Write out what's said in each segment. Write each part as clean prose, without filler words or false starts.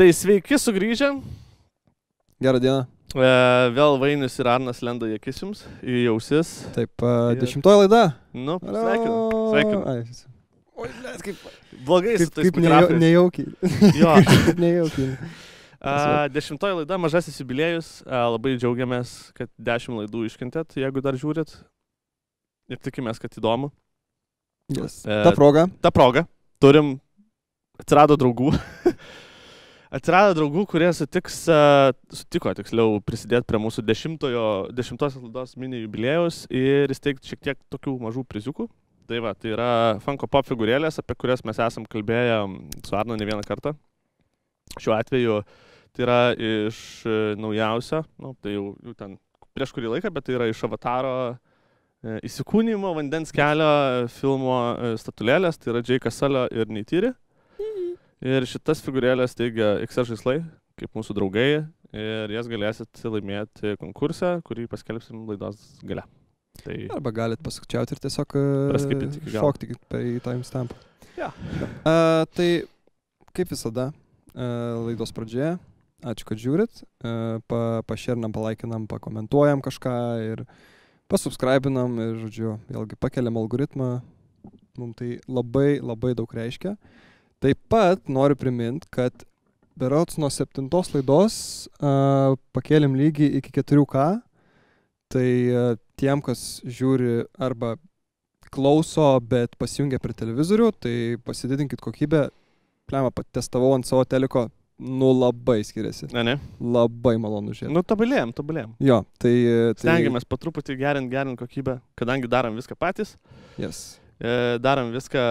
Tai sveiki sugrįžę. Gerą dieną. Vėl Vainis ir Arnas lenda į akis jums, į ausis. Taip, 10 laida. Nu, sveikinu. Oi, kaip Blogai su tais kaip mikrofais. nejaukiai. Jo. Nejaukiai. 10 laida, mažasis jubiliejus. Labai džiaugiamės, kad 10 laidų iškentėt, jeigu dar žiūrit. Ir tikimės, kad įdomu. Yes. Ta proga. Atsirado draugų, kurie sutiko tiksliau prisidėti prie mūsų 10 laidos mini jubiliejaus ir įsteigti šiek tiek tokių mažų priziukų. Tai yra Funko Pop figūrėlės, apie kurias mes esam kalbėję su Arnu ne vieną kartą. Šiuo atveju tai yra iš naujausio, tai jau ten prieš kurį laiką, bet tai yra iš Avataro įsikūnymo vandens kelio filmo statulėlės, tai yra Jake'as Sully ir Neytiri. Ir šitas figūrėlės teigia XR žaislai, kaip mūsų draugai, ir jas galėsit laimėti konkursą, kurį paskelbsim laidos gale. Tai arba galit pasukčiauti ir tiesiog šokti į timestampą. Ja. Tai kaip visada laidos pradžioje, ačiū, kad žiūrit, pašerinam, palaikinam, pakomentuojam kažką ir pasubscribinam ir, žodžiu, vėlgi pakeliam algoritmą, mums tai labai, labai daug reiškia. Taip pat noriu primint, kad berods nuo 7 laidos pakėlėm lygį iki 4K, tai tiem, kas žiūri arba klauso, bet pasijungia prie televizorių, tai pasididinkit kokybę. Plema, testavau ant savo teliko, labai skiriasi. Ne? Labai malonu žiūrėti. Tobulėjom. Jo, tai stengiamės po truputį gerint kokybę, kadangi darom viską patys. Yes. Darom viską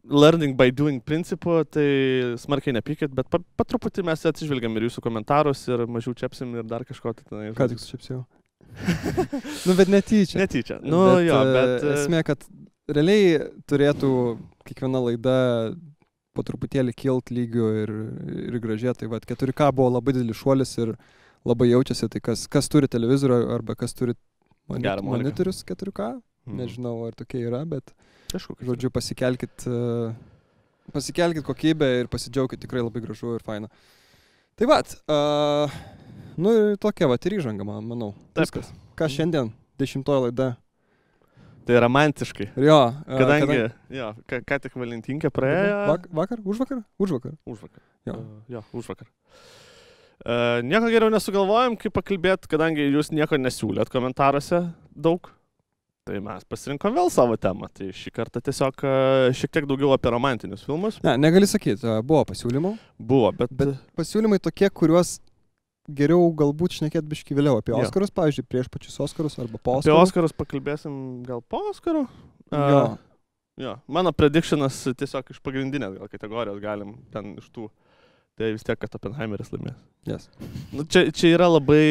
learning by doing principu, tai smarkiai nepykit, bet po truputį mes atsižvelgiam ir jūsų komentarus ir mažiau čepsim ir dar kažko. Ką tik sučepsiu? Bet netyčia. Netyčia. Bet esmė, kad realiai turėtų kiekviena laida po truputėlį kilt lygių ir gražėti. Tai 4K buvo labai didelis šuolis ir labai jaučiasi, tai kas turi televizorių arba kas turi monitorius 4K, nežinau ar tokie yra, bet žodžiu, pasikelkit kokybę ir pasidžiaukit, tikrai labai gražu ir faina. Tai ir tokia ir įžanga, manau. Viskas. Ką šiandien, 10 laida? Tai romantiškai. Jo. Kadangi, ką tik Valentinkę praėjo. Vakar? Užvakar? Užvakar. Užvakar. Nieko geriau nesugalvojom, kaip pakalbėti, kadangi jūs nieko nesiūlėt komentaruose daug. Tai mes pasirinkom vėl savo temą. Tai šį kartą tiesiog šiek tiek daugiau apie romantinius filmus. Ne, negali sakyti, buvo pasiūlymų. Buvo, bet pasiūlymai tokie, kuriuos geriau galbūt šnekėt biškį vėliau. Apie Oskarus, pavyzdžiui, prieš pačius Oskarus arba po Oskarų. Apie Oskarus pakalbėsim gal po Oskarų. Jo. Mano predictionas tiesiog iš pagrindinės gal kategorijos galim ten iš tų. Tai vis tiek, kad Oppenheimeris laimės. Yes. Čia yra labai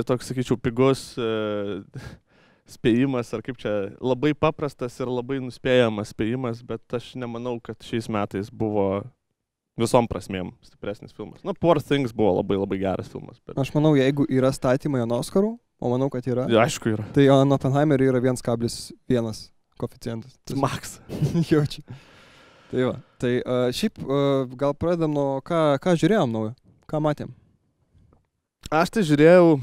toks, sakyčiau, pigus spėjimas, ar kaip čia, labai paprastas ir labai nuspėjamas spėjimas, bet aš nemanau, kad šiais metais buvo visom prasmėm stipresnis filmas. Poor Things buvo labai, labai geras filmas. Bet aš manau, jeigu yra statymai ant Oskarų, o manau, kad yra. Ja, aišku yra. Tai ant Oppenheimerį yra 1,1 koeficientas. Max. Jaučiu. Tai šiaip gal pradedam nuo ką žiūrėjom naujo, ką matėm? Aš tai žiūrėjau.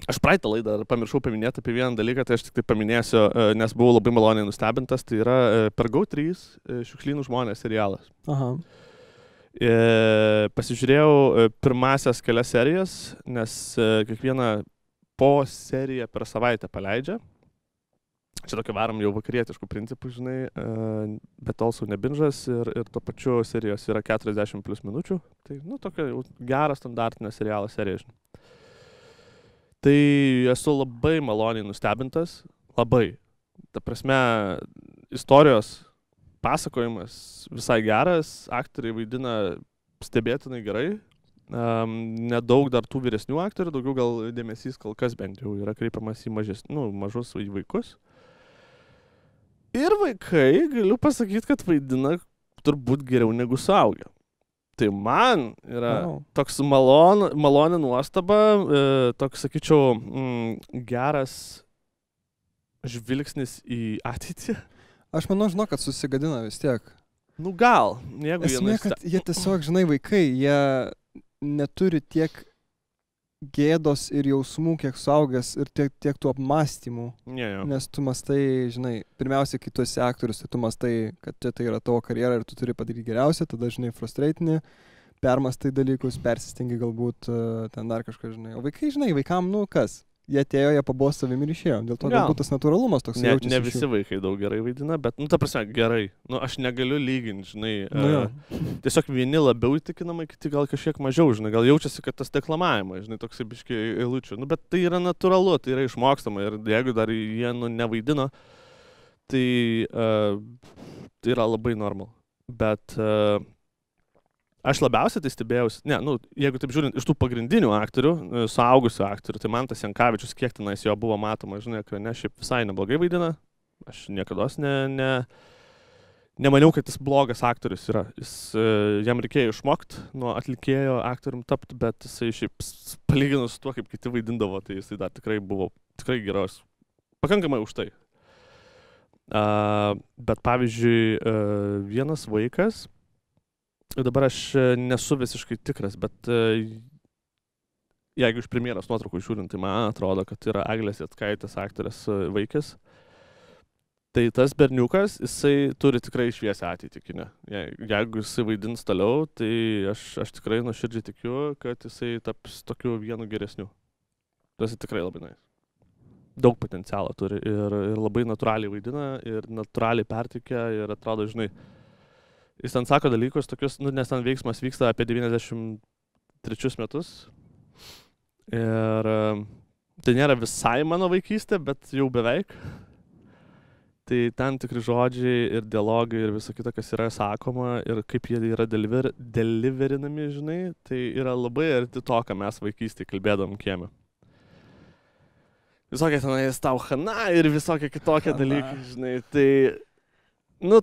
Aš praeitą laidą pamiršau paminėti apie vieną dalyką, tai aš tik tai paminėsiu, nes buvau labai maloniai nustebintas, tai yra per GO3 Šiukšlynų žmonės serialas. Aha. Pasižiūrėjau pirmasias kelias serijas, nes kiekvieną po seriją per savaitę paleidžia. Čia tokia varom jau vakarietiškų principų, žinai, bet also nebinžas ir tuo pačiu serijos yra 40 plus minučių. Tai, tokia jau gera standartinė serialo serija, žinai. Tai esu labai maloniai nustebintas, labai. Ta prasme, istorijos pasakojimas visai geras, aktoriai vaidina stebėtinai gerai. Nedaug dar tų vyresnių aktorių, daugiau gal dėmesys kol kas bent jau yra kreipiamas į mažus vaikus. Ir vaikai, galiu pasakyti, kad vaidina turbūt geriau negu suaugę. Tai man yra toks maloni nuostaba, toks, sakyčiau, geras žvilgsnis į ateitį. Aš manau, kad susigadina vis tiek. Nu gal, jeigu Esmė, kad jie tiesiog, žinai, vaikai, jie neturi tiek gėdos ir jausmų, kiek suaugęs ir tiek tų apmąstymų. Yeah. Nes tu mastai, žinai, pirmiausia, kai tu esi aktorius, tai tu mastai, kad tai yra tavo karjera ir tu turi padaryti geriausia, tada, žinai, frustraitini, permastai dalykus, persistengi galbūt ten dar kažką, žinai. O vaikai, žinai, vaikam, nu kas? Jie atėjo, jie pabuvo savimi ir išėjo. Dėl to galbūt tas natūralumas toks jaučiasi. Ne visi vaikai daug gerai vaidina, bet, nu, ta prasme, gerai. Nu, aš negaliu lyginti, žinai. Tiesiog vieni labiau įtikinamai, kiti gal kažkiek mažiau, žinai. Gal jaučiasi, kad tas deklamavimas, žinai, toks biškai eilučių. Nu, bet tai yra natūralu, tai yra išmokstama. Ir jeigu dar jie, nu, nevaidino, tai yra labai normal. Bet aš labiausiai tai stebėjausi, jeigu taip žiūrint, iš tų pagrindinių aktorių, suaugusių aktorių, tai Mantas Jankavičius, kiek tenais jo buvo matoma, žinai, ekrane, šiaip visai neblogai vaidina. Aš niekados nemaniau, kad jis blogas aktorius yra. Jam reikėjo išmokti nuo atlikėjo aktorium tapti, bet jisai šiaip palyginus su tuo, kaip kiti vaidindavo, tai jisai dar tikrai buvo geros. Pakankamai už tai. Bet pavyzdžiui, vienas vaikas, dabar aš nesu visiškai tikras, bet jeigu iš premjeros nuotraukų žiūrint, tai man atrodo, kad yra Eglės Jackaitės aktorės vaikas. Tai tas berniukas, jisai turi tikrai šviesią ateitį kine. Jeigu jisai vaidins toliau, tai aš tikrai nuoširdžiai tikiu, kad jisai taps tokiu vienu geresniu. Tas tikrai labai nais. Daug potencialo turi ir labai natūraliai vaidina ir natūraliai perteikia ir atrodo, žinai, jis ten sako dalykus tokius, nes ten veiksmas vyksta apie 93 metus. Ir tai nėra visai mano vaikystė, bet jau beveik. Tai ten tikri žodžiai ir dialogai ir visa kita, kas yra sakoma ir kaip jie yra deliverinami, žinai, tai yra labai arti to, ką mes vaikystėje kalbėdom kieme. Visokie tenais tau chana ir visokie kitokie dalykai, žinai, tai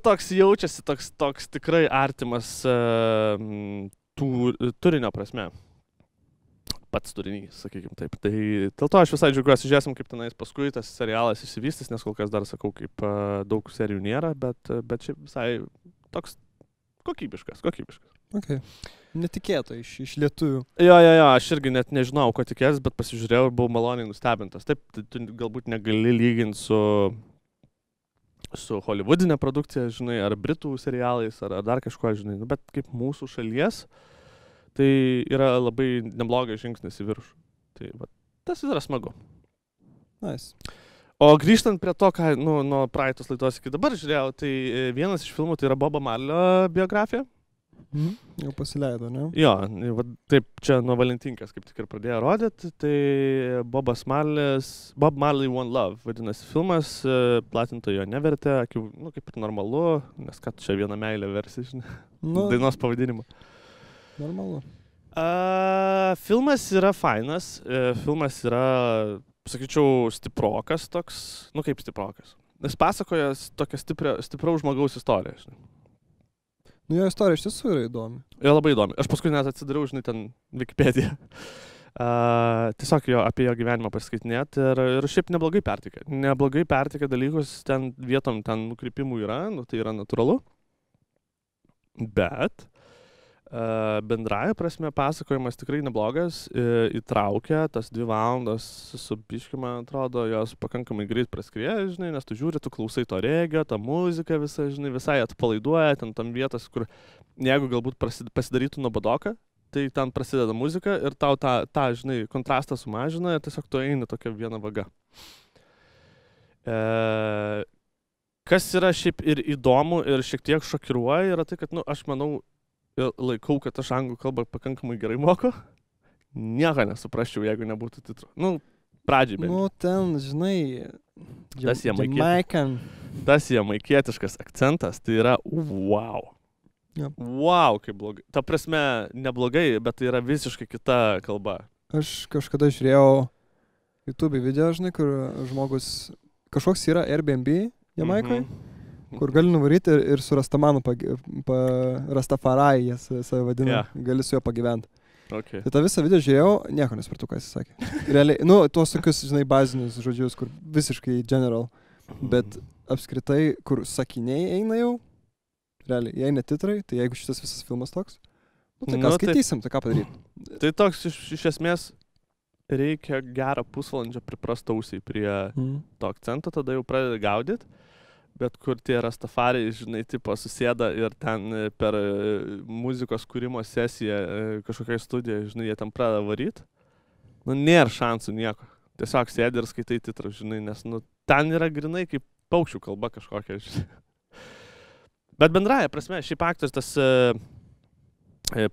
toks jaučiasi, toks tikrai artimas turinio prasme. Pats turinys, sakykim taip. Tai dėl to aš visai džiaugiuosi, žiūrėsim, kaip tenais paskui tas serialas išsivystys, nes kol kas dar sakau, kaip daug serijų nėra, bet šiaip visai toks kokybiškas. Okay. Netikėto iš lietuvių. Jo, aš irgi net nežinau, ko tikės, bet pasižiūrėjau ir buvau maloniai nustebintas. Taip, tu galbūt negali lyginti su hollywoodinė produkcija, žinai, ar britų serialais, ar dar kažko, žinai, bet kaip mūsų šalies, tai yra labai neblogas žingsnis į viršų. Tai tas yra smagu. Nice. O grįžtant prie to, ką nuo praeitos laidos iki dabar žiūrėjau, tai vienas iš filmų tai yra Bobo Marlio biografija. Jau pasileido, ne? Jo, taip čia nuo Valentinkas kaip tik ir pradėjo rodyti, tai Bob Marley One Love vadinasi filmas, platintojo nevertė, kaip ir normalu, nes kad čia viena meilė versi, žinai, dainos pavadinimu. Normalu. Filmas yra fainas, filmas yra, sakyčiau, stiprokas toks, kaip stiprokas. Jis pasakoja tokią stipraus žmogaus istoriją, žinai. Jo istorija iš tiesų yra įdomi. Jo, labai įdomi. Aš paskui net atsidariau, žinai, ten Wikipediją. Tiesiog apie jo gyvenimą pasiskaitinėti ir šiaip neblogai perteikia dalykus, ten vietom ten nukrypimų yra, tai yra natūralu. Bet bendraja prasme pasakojimas tikrai neblogas, įtraukia tas 2 valandas su biškiu, man atrodo, jos pakankamai greit praskrieja, žinai, nes tu žiūri, tu klausai to regio, tą muziką visą, žinai, visai atpalaiduoja, ten tam vietas, kur jeigu galbūt pasidarytų nuobodoka, tai ten prasideda muzika ir tau tą žinai, kontrastą sumažina ir tiesiog tu eini tokia viena vaga. Kas yra šiaip ir įdomu ir šiek tiek šokiruoja, yra tai, kad, aš manau, laikau, kad aš anglų kalbą pakankamai gerai moku. Nieko nesuprasčiau, jeigu nebūtų titrų. Pradžiai bent. Ten, žinai, tas jamaikietiškas akcentas, tai yra wow. Yep. Wow, kaip blogai. Ta prasme, neblogai, bet tai yra visiškai kita kalba. Aš kažkada žiūrėjau YouTube video, žinai, kur žmogus, kažkoks yra Airbnb Jamaikoje, kur gali nuvaryti ir su Rastamanu, Rastafarai, jis save vadina, gali su juo pagyventi. Okay. Tai tą visą video žiūrėjau, nieko nesupratau, ką jis sakė. Realiai, tuos tokius, žinai, bazinius žodžius, kur visiškai general, bet apskritai, kur sakiniai eina jau, realiai. Jei ne titrai, tai jeigu šitas visas filmas toks, tai ką Nu, skaitysim, tai ką padaryti. Tai toks iš esmės reikia gerą pusvalandžio priprast ausiai prie to akcento, tada jau pradeda gaudyti. Bet kur tie rastafariai, žinai, tipo susėda ir ten per muzikos kūrimo sesiją kažkokiai studijai, žinai, jie ten pradeda varyti. Nu, nėra šansų nieko. Tiesiog sėdi ir skaitai titrą, žinai, nes, nu, ten yra grinai kaip paukščių kalba kažkokia, žinai. Bet bendraja prasme, šiaip aktorius tas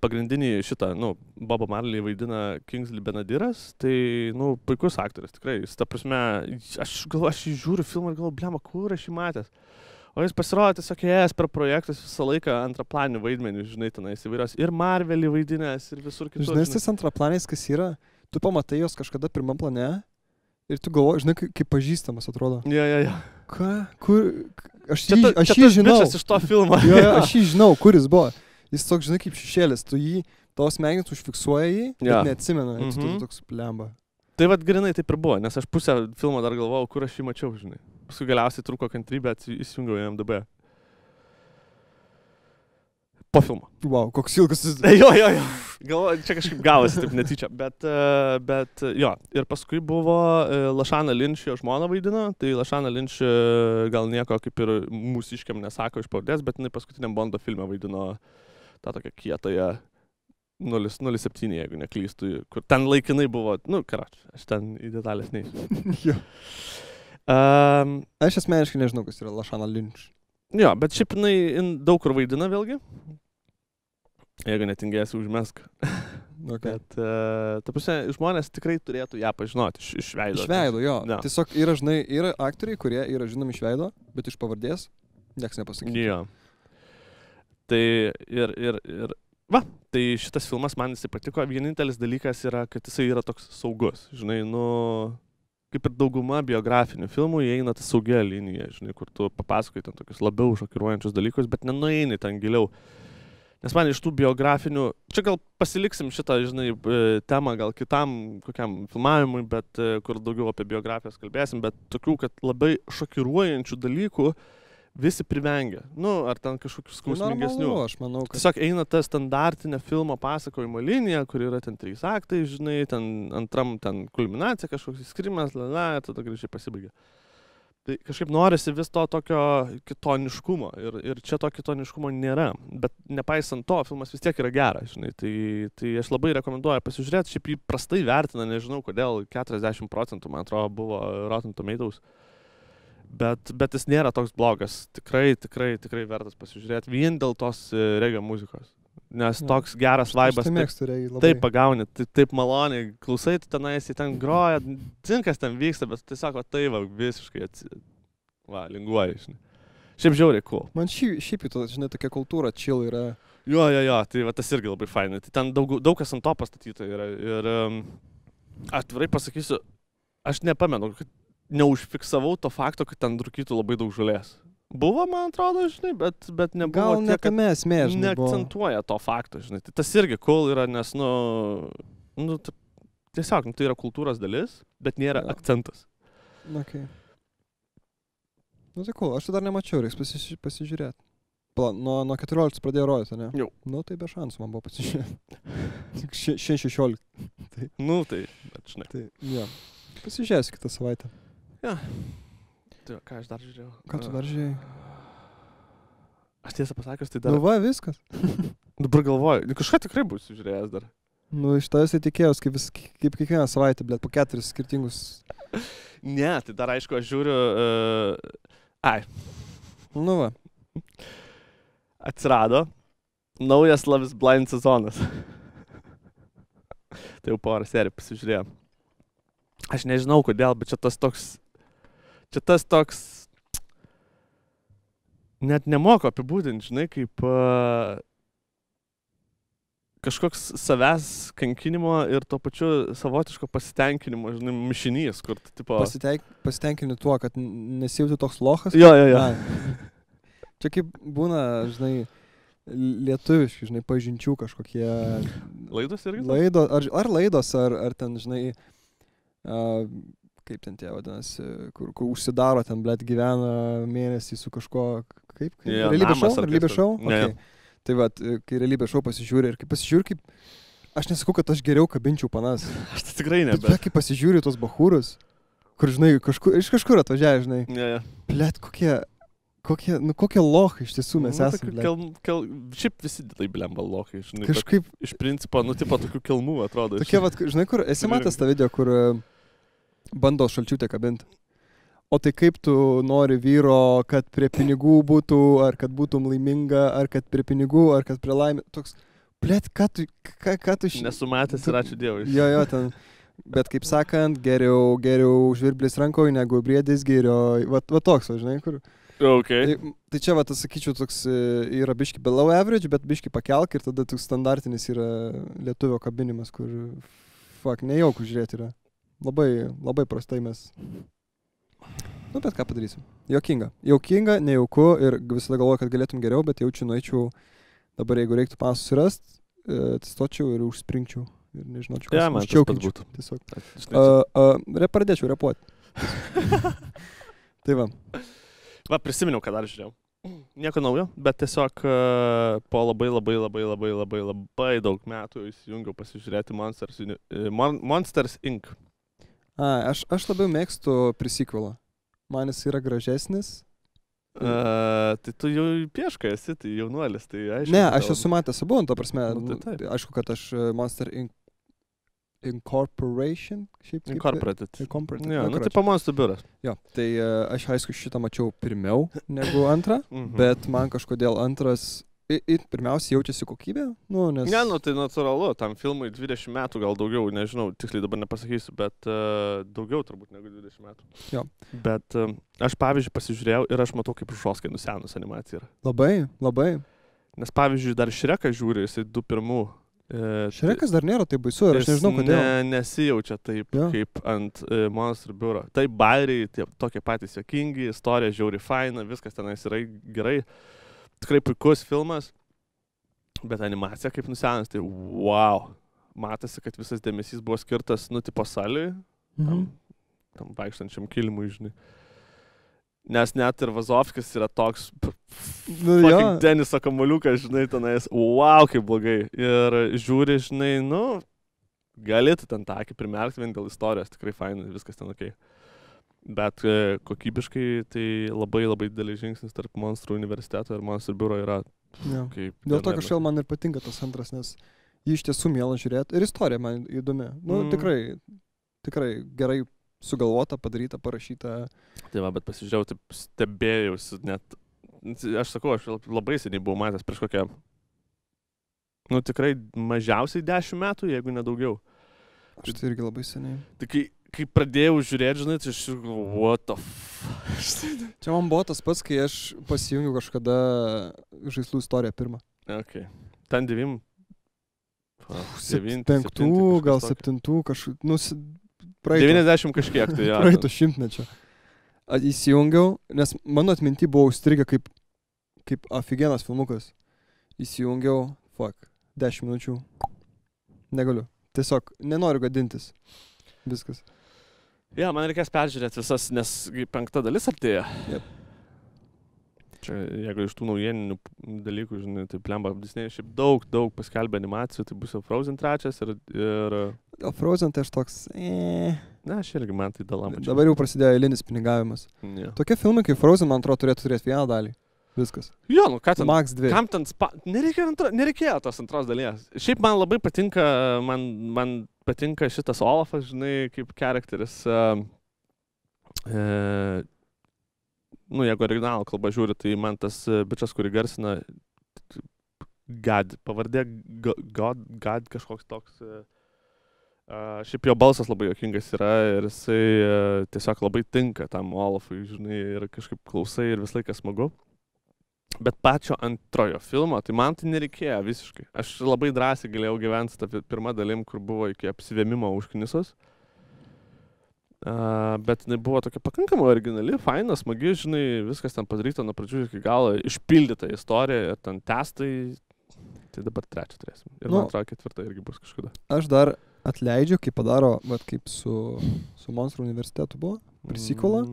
pagrindinį šitą, nu, Bobo Marley vaidina Kingsley Benadiras, tai, nu, puikus aktorius, tikrai. Jis, ta prasme, aš jį žiūriu filmą ir galvoju, blema, kur aš jį matęs. O jis pasirodė tiesiog ėjęs per projektus visą laiką antraplanį vaidmenį, žinai, tenais įvairios. Ir Marvelį vaidinęs, ir visur kitur. Žinai, tas antraplaniais, kas yra, tu pamatai jos kažkada pirmam plane ir tu galvoji, žinai, kaip pažįstamas atrodo. Ja. Ką? Kur? Aš jį žinau. Bičas iš to filmo. Aš jį žinau, kur jis buvo. Jis toks, žinai, kaip šešėlis, tu jį, tavo smegenys užfiksuoja jį, bet neatsimena, ir tu toks plemba. Tai vat grinai taip ir buvo, nes aš pusę filmo dar galvojau, kur aš jį mačiau, žinai. Paskui galiausiai trūko kantrybė, įsijungiau į MDB. Po filmo. Wow, koks ilgas jis. Jo. Galvoju, čia kažkaip gavosi, taip netyčia. Bet jo, ir paskui buvo Lashana Lynch, jo žmona vaidino, tai Lashana Lynch gal nieko kaip ir mūsiškiam nesako iš pavardės, bet jinai paskutiniam Bondo filme vaidino tą tokią kietąją 007, jeigu neklystu, kur ten laikinai buvo, nu, karač, aš ten į detalės neįsiu. Aš asmeniškai nežinau, kas yra Lashana Lynch. Jo, bet šiaip jinai daug kur vaidina vėlgi. Jeigu netingėsi, užmesk. Okay. Bet, ta prasme, žmonės tikrai turėtų ją pažinoti iš veido. Iš veido, jo. Ja. Tiesiog yra, žinai, yra aktoriai, kurie yra žinomi iš veido, bet iš pavardės nieks nepasakys. Jo. Tai tai šitas filmas man jisai patiko. Vienintelis dalykas yra, kad jisai yra toks saugus. Žinai, nu, kaip ir dauguma biografinių filmų, jie eina tą saugią liniją, žinai, kur tu papasakoji ten tokius labiau šokiruojančius dalykus, bet nenueini ten giliau. Nes man iš tų biografinių, čia gal pasiliksim šitą, žinai, temą gal kitam kokiam filmavimui, bet kur daugiau apie biografijas kalbėsim, bet tokių, kad labai šokiruojančių dalykų visi privengia. Nu, ar ten kažkokių skausmingesnių. Normalu, aš manau, kad... Tiesiog eina ta standartinė filmo pasakojimo linija, kur yra ten 3 aktai, žinai, ten antram ten kulminacija, kažkoks įskrimas, ir tada grįžtai pasibaigia. Tai kažkaip norisi vis to tokio kitoniškumo ir čia to kitoniškumo nėra. Bet nepaisant to, filmas vis tiek yra geras, žinai. Tai aš labai rekomenduoju pasižiūrėti, šiaip jį prastai vertina, nežinau kodėl, 40% man atrodo buvo Rotten Tomatoes. Bet jis nėra toks blogas, tikrai vertas pasižiūrėti vien dėl tos regio muzikos. Nes toks geras vaibas, taip pagauni, taip maloniai, klausai, tu tenais, jie ten groja, cinkas ten vyksta, bet tai sako, tai va, visiškai linguoji, žinai. Šiaip žiauriai cool. Man šiaip jau, žinai, tokia kultūra chill yra. Jo, tai va, tas irgi labai fainai. Tai ten daug kas ant to pastatyta yra. Ir atvirai pasakysiu, aš nepamenu, kad neužfiksavau to fakto, kad ten rūkytų labai daug žolės. Buvo, man atrodo, žinai, bet nebuvo gal tiek, kad esmė, žinai, neakcentuoja to fakto, žinai. Tai tas irgi cool yra, nes, tiesiog, tai yra kultūros dalis, bet nėra akcentas. Okay. Tai cool, aš tai dar nemačiau, reiks pasižiūrėti. Nuo 14 pradėjo rodyti, ne? Jau. Tai be šansų man buvo pasižiūrėti. 16. Tai. Bet žinai. Tai, jo. Pasižiūrėsiu kitą savaitę. Ja. Tai ką aš dar žiūrėjau? Ką tu dar žiūrėjai? Aš tiesą pasakius, tai dar... Nu va, viskas. Dabar galvoju, kažką tikrai būsiu žiūrėjęs dar. Nu, iš tavęs tai tikėjus, kaip kiekvieną savaitę, blėt, po 4 skirtingus... Ne, tai dar aišku, aš žiūriu... Nu va. Atsirado naujas Love is Blind sezonas. Tai jau porą serijų pasižiūrėjau. Aš nežinau kodėl, bet čia tas toks, net nemoku apibūdinti, žinai, kaip kažkoks savęs kankinimo ir tuo pačiu savotiško pasitenkinimo, žinai, mišinys, kur tu, tipo... Pasitenkini tuo, kad nesijauti toks lochas? Jo. Čia kaip būna, žinai, lietuviški, žinai, pažinčių kažkokie... Laidos irgi? Ar laidos, ar ten, žinai... kaip ten tie vadinasi, kur užsidaro ten, blėt, gyvena mėnesį su kažko, kaip? Jo, Realybės namas šou? ar Realybės kas šou? ten. Jo, jo. Okay. Tai va, kai realybės šou pasižiūri ir kai pasižiūri, kaip... Aš nesakau, kad aš geriau kabinčiau panas. Aš tai tikrai ne, Bet kai pasižiūri tos bachūrus, kur, žinai, iš kažkur atvažiavę, žinai. Jo. Blet, kokie lohai iš tiesų mes esame. Šiaip visi tai blemba lohai, žinai. Kažkaip... Iš principo, nu, tipo tokių kelmų atrodo. Tokie, vat, žinai, kur esi matęs tą video, kur bando šalčiutę kabinti. O tai kaip tu nori vyro, kad prie pinigų būtų, ar kad būtum laiminga, ar kad prie pinigų, ar kad prie laimė. Toks, blet, ką tu Nesumatęs ir ačiū Dievui. Jo, ten. Bet kaip sakant, geriau žvirblis rankoje negu briedis gėrio. Va toks, žinai, kur. Okay. Tai čia, va, tas sakyčiau, toks yra biški below average, bet biški pakelk ir tada toks standartinis yra lietuvio kabinimas, kur, nejaukų žiūrėti yra. Labai prastai mes. Nu, bet ką padarysim. Jaukinga, nejauku ir visada galvoju, kad galėtum geriau, bet nueičiau dabar, jeigu reiktų panas susirast, atsistočiau ir užspringčiau. Ir nežinočiau, kas užčiaukinčiau. Tiesiog. Pradėčiau repuoti. Tai va. Va, prisiminiau, kad dar žiūrėjau. Nieko naujo, bet tiesiog po labai daug metų įsijungiau pasižiūrėti Monsters Inc. Aš labiau mėgstu prisikvalą. Man jis yra gražesnis. Tai tu jau pieška esi, tai jaunuolis, tai aišku. Ne, aš esu matęs abu, to prasme. Tai aišku, kad aš Monster Incorporation. Incorporated. Jo, nu tai pa Monster biuras. Jo, tai aš aišku šitą mačiau pirmiau negu antrą, bet man kažkodėl antras... Pirmiausia, jaučiasi kokybė? Nes... Ne, tai natūralu, tam filmui 20 metų, gal daugiau, nežinau, tiksliai dabar nepasakysiu, bet daugiau turbūt negu 20 metų. Jo. Bet aš, pavyzdžiui, pasižiūrėjau ir aš matau, kaip žoskai nusenus animacija yra. Labai. Nes, pavyzdžiui, dar Šreką žiūri, jisai 2 Šrekas dar nėra taip baisu ir aš nežinau, kodėl. Nesijaučia taip, kaip ant Monster biuro. Tai bairiai, tokie patys juokingi, istorija žiauri faina, viskas tenais yra gerai. Tikrai puikus filmas, bet animacija kaip nusenas, tai wow. Matasi, kad visas dėmesys buvo skirtas, tipo saliui, tam vaikštančiam kilimui, žinai. Nes net ir Vazovskis yra toks fucking teniso kamuoliukas, žinai, tenais, wow, kaip blogai. Ir žiūri, žinai, gali tu ten tą akį primerkti vien dėl istorijos, tikrai fainai, viskas ten okei. Bet kokybiškai tai labai didelis žingsnis tarp Monstrų universiteto ir Monster biuro yra. Dėl to kažkaip man ir patinka tas antras, nes jį iš tiesų mielą žiūrėti ir istorija man įdomi. Tikrai gerai sugalvota, padaryta, parašyta. Tai va, bet pasižiūrėjau, taip stebėjausi net. Aš sakau, aš labai seniai buvau matęs prieš kokią, tikrai mažiausiai 10 metų, jeigu nedaugiau. Aš tai irgi labai seniai. Tai kai pradėjau žiūrėti, žinai, tai aš what the Čia man buvo tas pats, kai aš pasijungiu kažkada Žaislų istoriją pirmą. Okay. Ten 9. 5, gal 7, praeito. 90 kažkiek, tai jo. Praeito šimtmečio. Įsijungiau, nes mano atminty buvo užstrigę kaip aфиgenas filmukas. Įsijungiau, 10 minučių. Negaliu. Tiesiog nenoriu gadintis. Viskas. Ja, man reikės peržiūrėti visas, nes 5 dalis artėja. Yep. Čia, jeigu iš tų naujieninių dalykų, žinai, tai plemba Disney šiaip daug paskelbė animacijų, tai bus jau Frozen 3 ir... Dėl Frozen tai aš toks... Na, aš irgi man tai dalam. Dabar jau prasidėjo eilinis pinigavimas. Yeah. Tokie filmai kaip Frozen, man atrodo, turėtų turėti vieną dalį. Viskas. Jo, ką ten? Max 2. Kam ten nereikėjo tos antros dalies. Šiaip man labai patinka, man patinka šitas Olafas, žinai, kaip charakteris. Jeigu originalų kalbą žiūri, tai man tas bičas, kurį garsina pavardė God kažkoks toks. Šiaip jo balsas labai juokingas yra ir jisai tiesiog labai tinka tam Olafui, žinai, ir kažkaip klausai ir vis laiką smagu. Bet pačio antrojo filmo, tai man tai nereikėjo visiškai. Aš labai drąsiai galėjau gyventi tą pirmą dalim, kur buvo iki apsivėmimo užknisos. Bet jinai buvo tokia pakankamai originali, faina, smagi, žinai, viskas ten padaryta nuo pradžių iki galo, išpildyta istorija ir ten testai. Tai dabar 3 turėsim. Ir man atrodo 4 irgi bus kažkada. Aš dar atleidžiu, kai padaro, kaip su Monstrų universitetu buvo, prisikolo.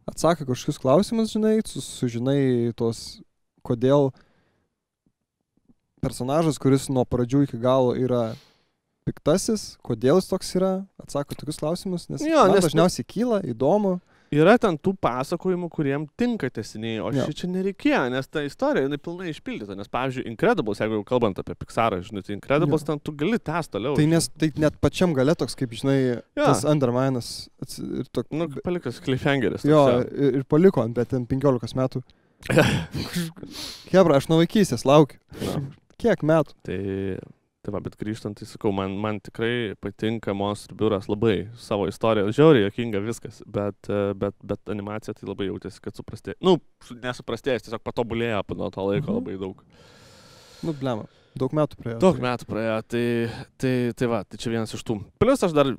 atsako kažkokius klausimus, žinai, sužinai tos, kodėl personažas, kuris nuo pradžių iki galo yra piktasis, kodėl jis toks yra, atsako tokius klausimus, nes Jo, man nes dažniausiai kyla, įdomu. Yra ten tų pasakojimų, kuriem tinka tęsiniai, o Jo. čia nereikėjo, nes ta istorija, jinai pilnai išpildyta. Nes, pavyzdžiui, Incredibles, jeigu jau kalbant apie Pixarą, žinai, tai Incredibles ten tu gali tęsti toliau. Tai nes tai net pačiam gale toks, kaip žinai, tas Underminas ir toks. Nu, palikas cliffhangeris. Jo, toks, ir paliko, bet ten 15 metų. Hebra, aš nuo vaikystės laukiu. Na. Kiek metų? Tai va, bet grįžtant, tai sakau, man tikrai patinka Monster biuras labai savo istoriją. Žiauriai jokinga viskas, bet animacija tai labai jautėsi, kad suprastėjo. Nu, nesuprastėjęs, tiesiog patobulėjo nuo to laiko labai daug. Nu, blema, daug metų praėjo. Daug metų praėjo, tai va, tai čia vienas iš tų. Plius aš dar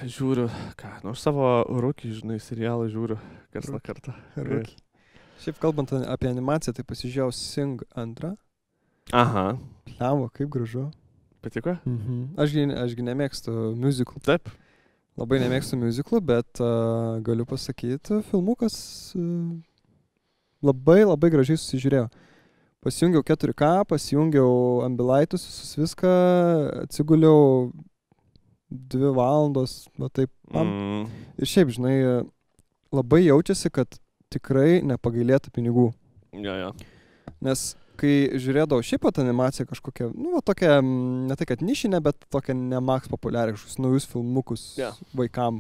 žiūriu, aš savo Rookie, žinai, serialą žiūriu kartą kartą. Rookie. Šiaip kalbant apie animaciją, tai pasižiūrėjau Sing 2. Aha. Pliamo, kaip gražu. Patiko? Ašgi nemėgstu musicalų. Taip. Labai nemėgstu musicalų, bet galiu pasakyti, filmukas labai gražiai susižiūrėjo. Pasijungiau 4K, pasijungiau Ambilightus, visus viską, atsiguliau 2 valandos, va taip. Ir šiaip, žinai, labai jaučiasi, kad tikrai nepagailėta pinigų. Jo. Nes kai žiūrėdavau šiaip pat animaciją kažkokią, nu, tokia, ne tai kad nišinė, bet tokia ne maks populiariai, kažkokius naujus filmukus vaikam.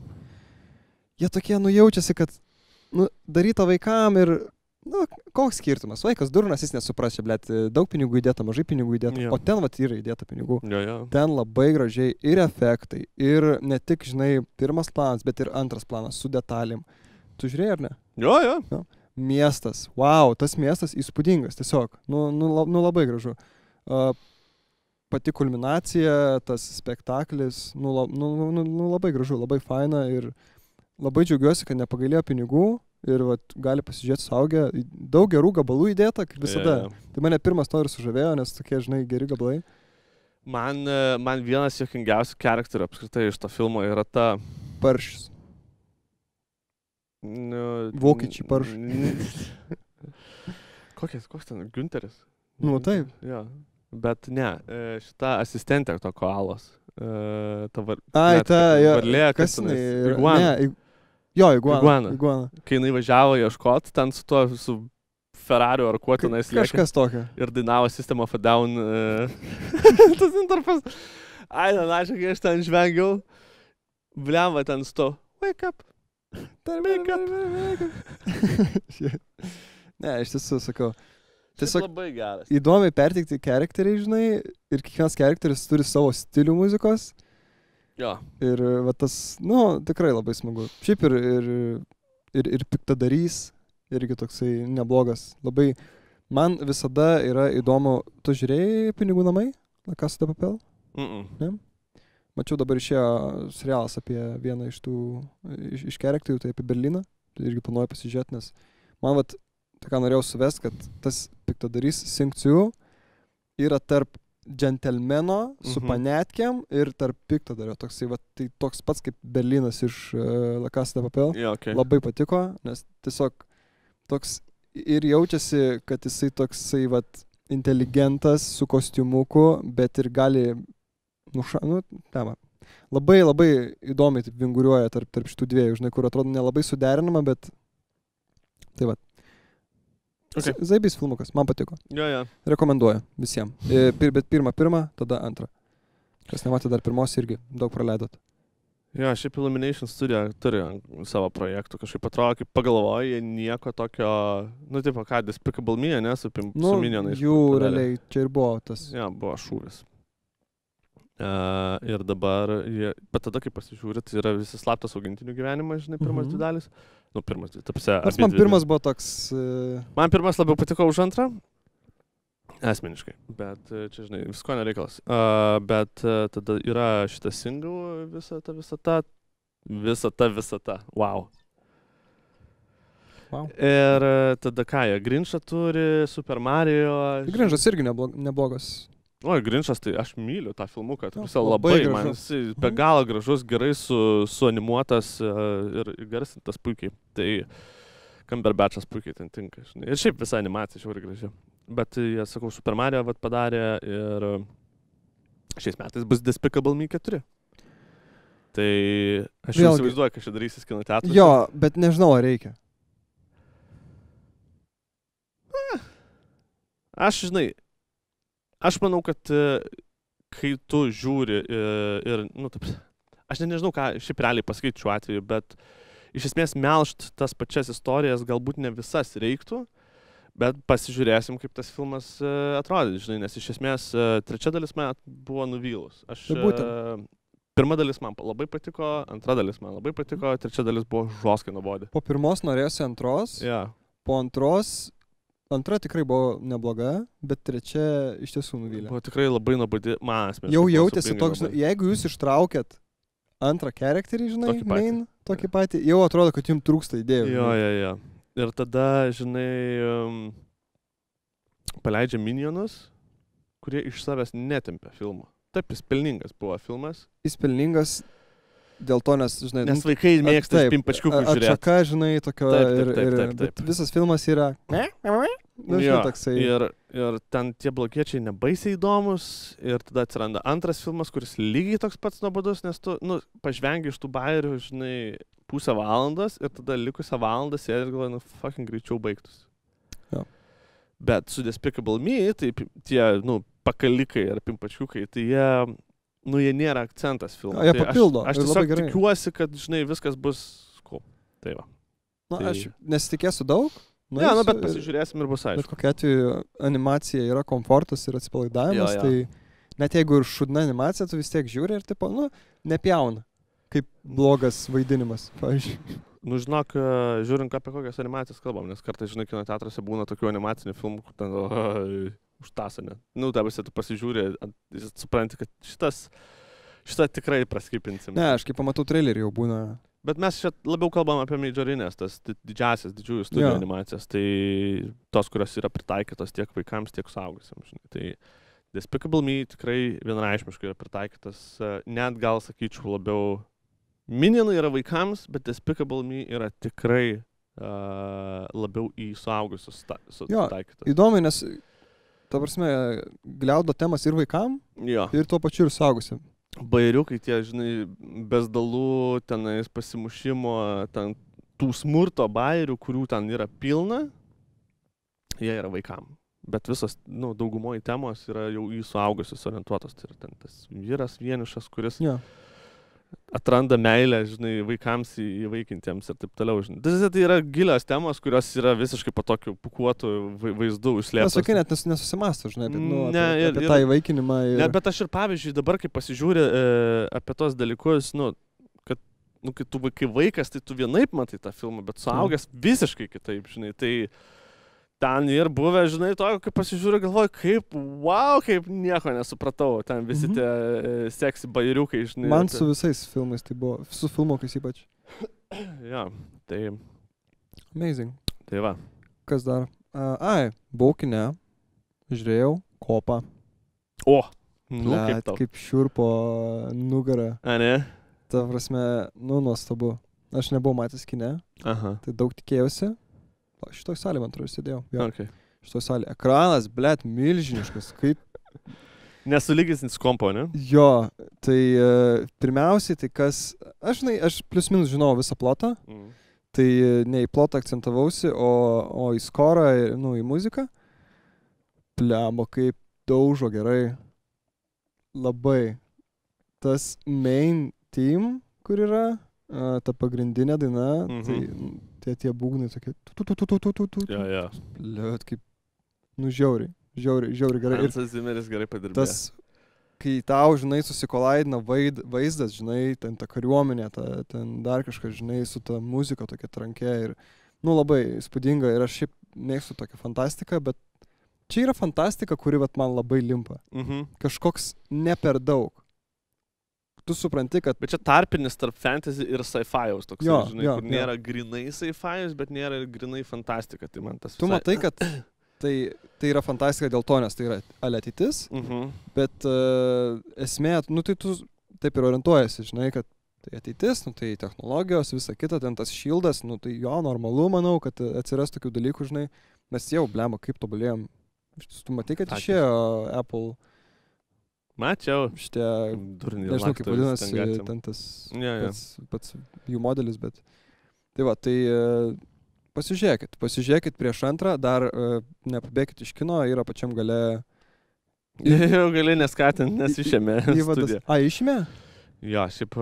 Jie tokie, nu, jaučiasi, kad, nu, daryta vaikam ir, nu, koks skirtumas? Vaikas durnas, jis nesupras, čia, blėt, daug pinigų įdėta, mažai pinigų įdėta, o ten, vat, yra įdėta pinigų. Jo. Ten labai gražiai ir efektai, ir ne tik, žinai, pirmas planas, bet ir antras planas su detalėm. Tu žiūrėjai, ar ne? Jo. Miestas, wow, tas miestas įspūdingas, tiesiog, nu labai gražu. Pati kulminacija, tas spektaklis, labai gražu, labai faina ir labai džiaugiuosi, kad nepagailėjo pinigų ir gali pasižiūrėti suaugę. Daug gerų gabalų įdėta, kaip visada. Tai mane pirmas to ir sužavėjo, nes tokie, žinai, geri gabalai. Man vienas juokingiausių charakterių apskritai iš to filmo yra ta... Paršis. Vokiečiai paršai. Koks ten? Günteris? Nu, taip. Jo. Bet ne, šita asistentė to koalos. Varlė, kas jinai? Iguana. Jo, iguana. Kai jinai važiavo ieškoti, ten su tuo, su Ferrariu ar kuo tenais lėkė. Kažkas tokio. Ir dainavo System of a Down. Tas interpas. Aišku, kai aš ten žvengiau. Blemva ten su to. Wake up. Ne, iš tiesų sakau. Tiesiog labai geras. Įdomiai perteikti charakteriai, žinai, ir kiekvienas charakteris turi savo stilių muzikos. Jo. Ir va tas, nu, tikrai labai smagu. Šiaip ir piktadarys, irgi toksai neblogas. Labai, man visada yra įdomu, tu žiūrėjai Pinigų namai? La Casa de Papel? Ne? Mačiau, dabar išėjo serialas apie vieną iš tų, iš charakterių, tai apie Berliną. Tai irgi planuoju pasižiūrėti, nes man tai ką norėjau suvest, kad tas piktadarys Sing 2 yra tarp džentelmeno su panetkėm ir tarp piktadario. Tai toks pats kaip Berlinas iš La Casa de Papel. Yeah, okay. Labai patiko, nes tiesiog toks ir jaučiasi, kad jisai toksai inteligentas su kostiumuku, bet ir gali labai įdomiai taip vinguriuoja tarp šitų dviejų, žinai, kur atrodo nelabai suderinama, bet tai va. Okay. Zaibys filmukas, man patiko. Jo. Rekomenduoju visiems. Bet pirmą, tada antrą. Kas nematė dar pirmos irgi, daug praleidot. Jo, šiaip Illumination Studio turi savo projektų, kažkaip atrodo, kaip pagalvoja, jie nieko tokio, tipo ką, Despicable Me, ne, su Minionais. Jų realiai čia ir buvo tas. Jo, buvo šūvis. Ir dabar, bet tada, kai pasižiūrit, yra visi slaptas augintinių gyvenimas, žinai, pirmas dvi dalis. Pirmas dvi, tapsia. Nors man pirmas buvo toks... Man pirmas labiau patiko už antrą, asmeniškai, bet čia, žinai, visko nereikalas. Bet tada yra šitas single, visata, wow. Ir tada ką jie, Grinchą turi, Super Mario... Grinchas irgi neblogas. Oi, Grinčas, tai aš myliu tą filmuką, tai visą labai labai, man gražus. jis be galo gražus, gerai suanimuotas ir įgarsintas puikiai. Tai Cumberbatchas puikiai ten tinka, žinai. Ir šiaip visa animacija žiauriai graži. Bet jie, sakau, Super Mario padarė ir šiais metais bus Despicable Me 4. Tai aš jau įsivaizduoju, kad čia darysis kino teatruose. Jo, bet nežinau, ar reikia. Aš manau, kad kai tu žiūri ir aš nežinau, ką šiaip realiai pasakyti šiuo atveju, bet iš esmės melžt tas pačias istorijas galbūt ne visas reiktų, bet pasižiūrėsim, kaip tas filmas atrodė, žinai, nes iš esmės trečia dalis man buvo nuvylus. Pirma dalis man labai patiko, antra dalis man labai patiko, trečia dalis buvo žoskai nuobodi. Po pirmos norėjusi antros, po antros antra tikrai buvo nebloga, bet trečia iš tiesų nuvylė. Buvo tikrai labai nuobodi, man asmeniškai. Jau jautėsi toks, jeigu jūs ištraukėt antrą charakterį, žinai, tokį patį, jau atrodo, kad jums trūksta idėjų. Jo. Ir tada, žinai, paleidžia Minionus, kurie iš savęs netempia filmą. Taip, jis pelningas buvo filmas. Jis pelningas dėl to, nes, žinai... Nes vaikai mėgsta pimpačkiukų žiūrėti. Atšaka, žinai, tokio... Taip. Visas filmas yra... Toksai. Ir ten tie blogiečiai nebaisiai įdomus. Ir tada atsiranda antras filmas, kuris lygiai toks pats nuobodus, nes tu, pažvengi iš tų bairių, žinai, pusę valandos ir tada likusią valandą sėdi ir galvoji, fucking greičiau baigtus. Jo. Bet su Despicable Me, tai tie, pakalikai ar pimpačkiukai, tai jie nėra akcentas filmo. Jie papildo. Aš tiesiog tikiuosi, kad, žinai, viskas bus cool. Tai va. Aš nesitikėsiu daug. Bet pasižiūrėsim ir bus aišku. Bet kokia atveju animacija yra komfortas ir atsipalaidavimas, tai net jeigu ir šudna animacija, tu vis tiek žiūri ir tipo, nepjauna. Kaip blogas vaidinimas, pavyzdžiui. Žinok, žiūrint apie kokias animacijas kalbam, nes kartais, žinai, kino teatruose būna tokių animacinių filmų, kur ten užtasa net. Tabasi tu pasižiūrė, supranti, kad šitą tikrai praskipinsim. Ne, aš kaip pamatau trailerį jau būna. Bet mes čia labiau kalbam apie majorinės, tas didžiųjų studijų animacijas, tai tos, kurios yra pritaikytos tiek vaikams, tiek suaugusiams. Tai Despicable Me tikrai vienareikšmiškai yra pritaikytas, net gal sakyčiau labiau, Minionai yra vaikams, bet Despicable Me yra tikrai labiau į suaugusius taikytas. Įdomu, nes, ta prasme, gliaudo temas ir vaikam, ir tuo pačiu ir suaugusiam. Bairiukai tie, žinai, bezdalų, tenais pasimušimo, ten tų smurto bairių, kurių ten yra pilna, jie yra vaikam. Bet visas, daugumoji temos yra jau į suaugusius orientuotos. Tai yra ten tas vyras vienišas, kuris atranda meilę, žinai, vaikams įvaikintiems ir taip toliau, žinai. Tai yra gilios temos, kurios yra visiškai po tokiu pukuotų vaizdų užslėptos. Sakai, net nesusimasto, žinai, apie tą įvaikinimą. Bet aš ir pavyzdžiui, dabar kai pasižiūri apie tos dalykus, kad kai tu vaikas, tai tu vienaip matai tą filmą, bet suaugęs visiškai kitaip, žinai, tai ten ir buvę, žinai, to, kai pasižiūriu, galvoju, kaip nieko nesupratau, ten visi tie seksi bairiukai, žinai. Man su visais filmais tai buvo, su filmokais ypač. Tai... Amazing. Tai va. Kas dar? Buvau kine, žiūrėjau, Kopą. Kaip šiurpo nugarą. Ne? Ta prasme, nuostabu. Aš nebuvau matęs kine, tai daug tikėjausi. Šitoj salė, man atrodo, sėdėjau. Okay. Šitoj salė. Ekranas, milžiniškas, kaip... Nesulygisnis kompo, ne? Jo, tai pirmiausiai, tai kas... Aš plius minus žinau visą plotą, tai ne į plotą akcentavausi, o į skorą, į muziką. Pliamo, kaip daužo gerai. Labai. Tas main team, kur yra, ta pagrindinė daina, tai tie būgnai tokie Liot, kaip žiauriai gerai. Hansas Zimmeris gerai padirbėjo. Tas, kai tau, žinai, susikolaidina vaizdas, žinai, ten ta kariuomenė, ten dar kažkas, žinai, su ta muzika tokia trankė ir, labai įspūdinga ir aš šiaip mėgstu tokią fantastiką, bet čia yra fantastika, kuri man labai limpa. Kažkoks ne per daug. Tu supranti, kad... Bet čia tarpinis tarp fantasy ir sci-fi'aus toks, žinai, kur nėra grinai sci-fi'aus, bet nėra grinai fantastika. Tai man tas tu matai, kad tai tai yra fantastika dėl to, nes tai yra ateitis, bet esmė, nu tai tu taip ir orientuojasi, žinai, kad tai ateitis, nu tai technologijos, visa kita, ten tas šildas, nu tai jo, normalu, manau, kad atsiras tokių dalykų, žinai, mes jau, blema, kaip tobulėjom. Tu matai, kad išėjo Apple. Mačiau. Šitie, nežinau, kaip vadinasi, ten tas pats jų modelis, bet. Tai va, tai pasižiūrėkit prieš antrą, dar nepabėkit iš kino, yra pačiam gale. Jau gali neskatinti, nes išėmė studiją. Išėmė? Jo, šiaip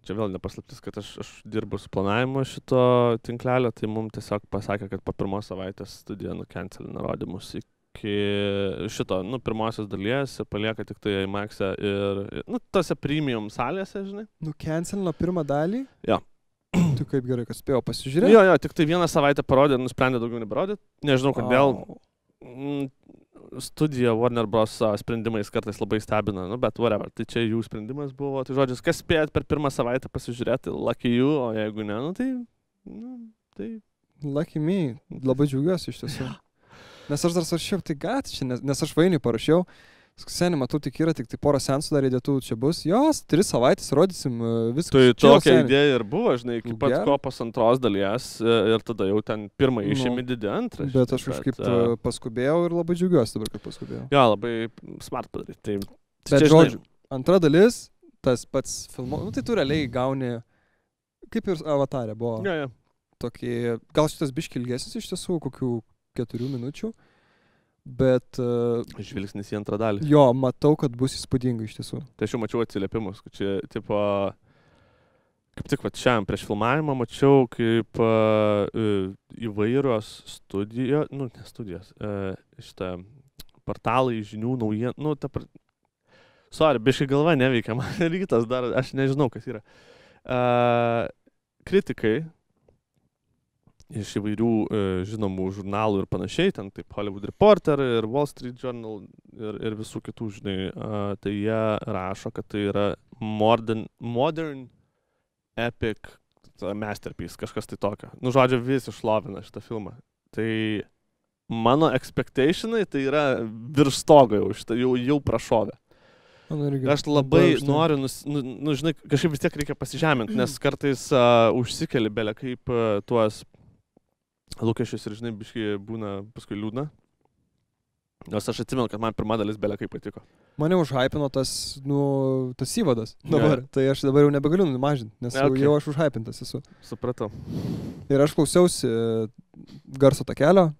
čia vėl nepaslaptis, kad aš dirbu su planavimu šito tinklelio, tai mums tiesiog pasakė, kad po pirmos savaitės studija nukencelina rodymus iki šito, pirmosios dalies ir palieka tik tai IMAX-e ir, tose premium salėse, žinai. Nukencelino pirmą dalį? Jo. Tu kaip gerai, kad spėjo pasižiūrėti? Jo, tik tai vieną savaitę parodė ir nusprendė daugiau neberodyti. Nežinau, kodėl. Studija Warner Bros. Sprendimais kartais labai stebina, bet whatever, tai čia jų sprendimas buvo, tai žodžius, kas spėjat per pirmą savaitę pasižiūrėti, lucky you, o jeigu ne, tai... Lucky me, labai džiaugiuosi iš tiesų. Nes aš dar svaršiau, tai gati, nes aš Vainiui parašiau, seniai matau, tik yra, tik tai porą seansų dar įdėtų čia bus, jos, 3 savaitės rodysim viską. Tai tokia idėja ir buvo, žinai, iki pat kopos antros dalies ir tada jau ten pirmą išėmė didį antrą. Bet aš kažkaip paskubėjau ir labai džiaugiuosi dabar, kad paskubėjau. Jo, labai smart padaryti. Bet žodžiu, antra dalis, tas pats filmo, tai tu realiai gauni, kaip ir Avatarė buvo. Jo. Tokį, gal šitas biškį ilgesnis iš tiesų, kokių 4 minučių. Bet... Žvilgsnis į antrą dalį. Jo, matau, kad bus įspūdinga iš tiesų. Tai aš jau mačiau atsiliepimus, kad čia, tipo, kaip tik šiandien prieš filmavimą mačiau, kaip įvairios studijos, ne studijos, šitą portalai, žinių, naujienų, sorry, biškai galva neveikia, man rytas dar, aš nežinau, kas yra. Kritikai iš įvairių žinomų žurnalų ir panašiai, ten taip Hollywood Reporter ir Wall Street Journal ir visų kitų, žinai, tai jie rašo, kad tai yra modern epic masterpiece, kažkas tai tokio. Žodžiu, visi šlovina šitą filmą. Tai mano expectationai tai yra virš stogo jau prašovė. Aš labai noriu, žinai, kažkaip vis tiek reikia pasižeminti, nes kartais užsikeli belė kaip tuos lūkesčius ir, žinai, biškai būna paskui liūdna. Nes aš atsimenu, kad man pirma dalis belė kaip patiko. Mane užhypino tas įvadas dabar. Tai aš dabar jau nebegaliu numažinti, nes jau aš užhypintas esu. Supratau. Ir aš klausiausi garso takelio.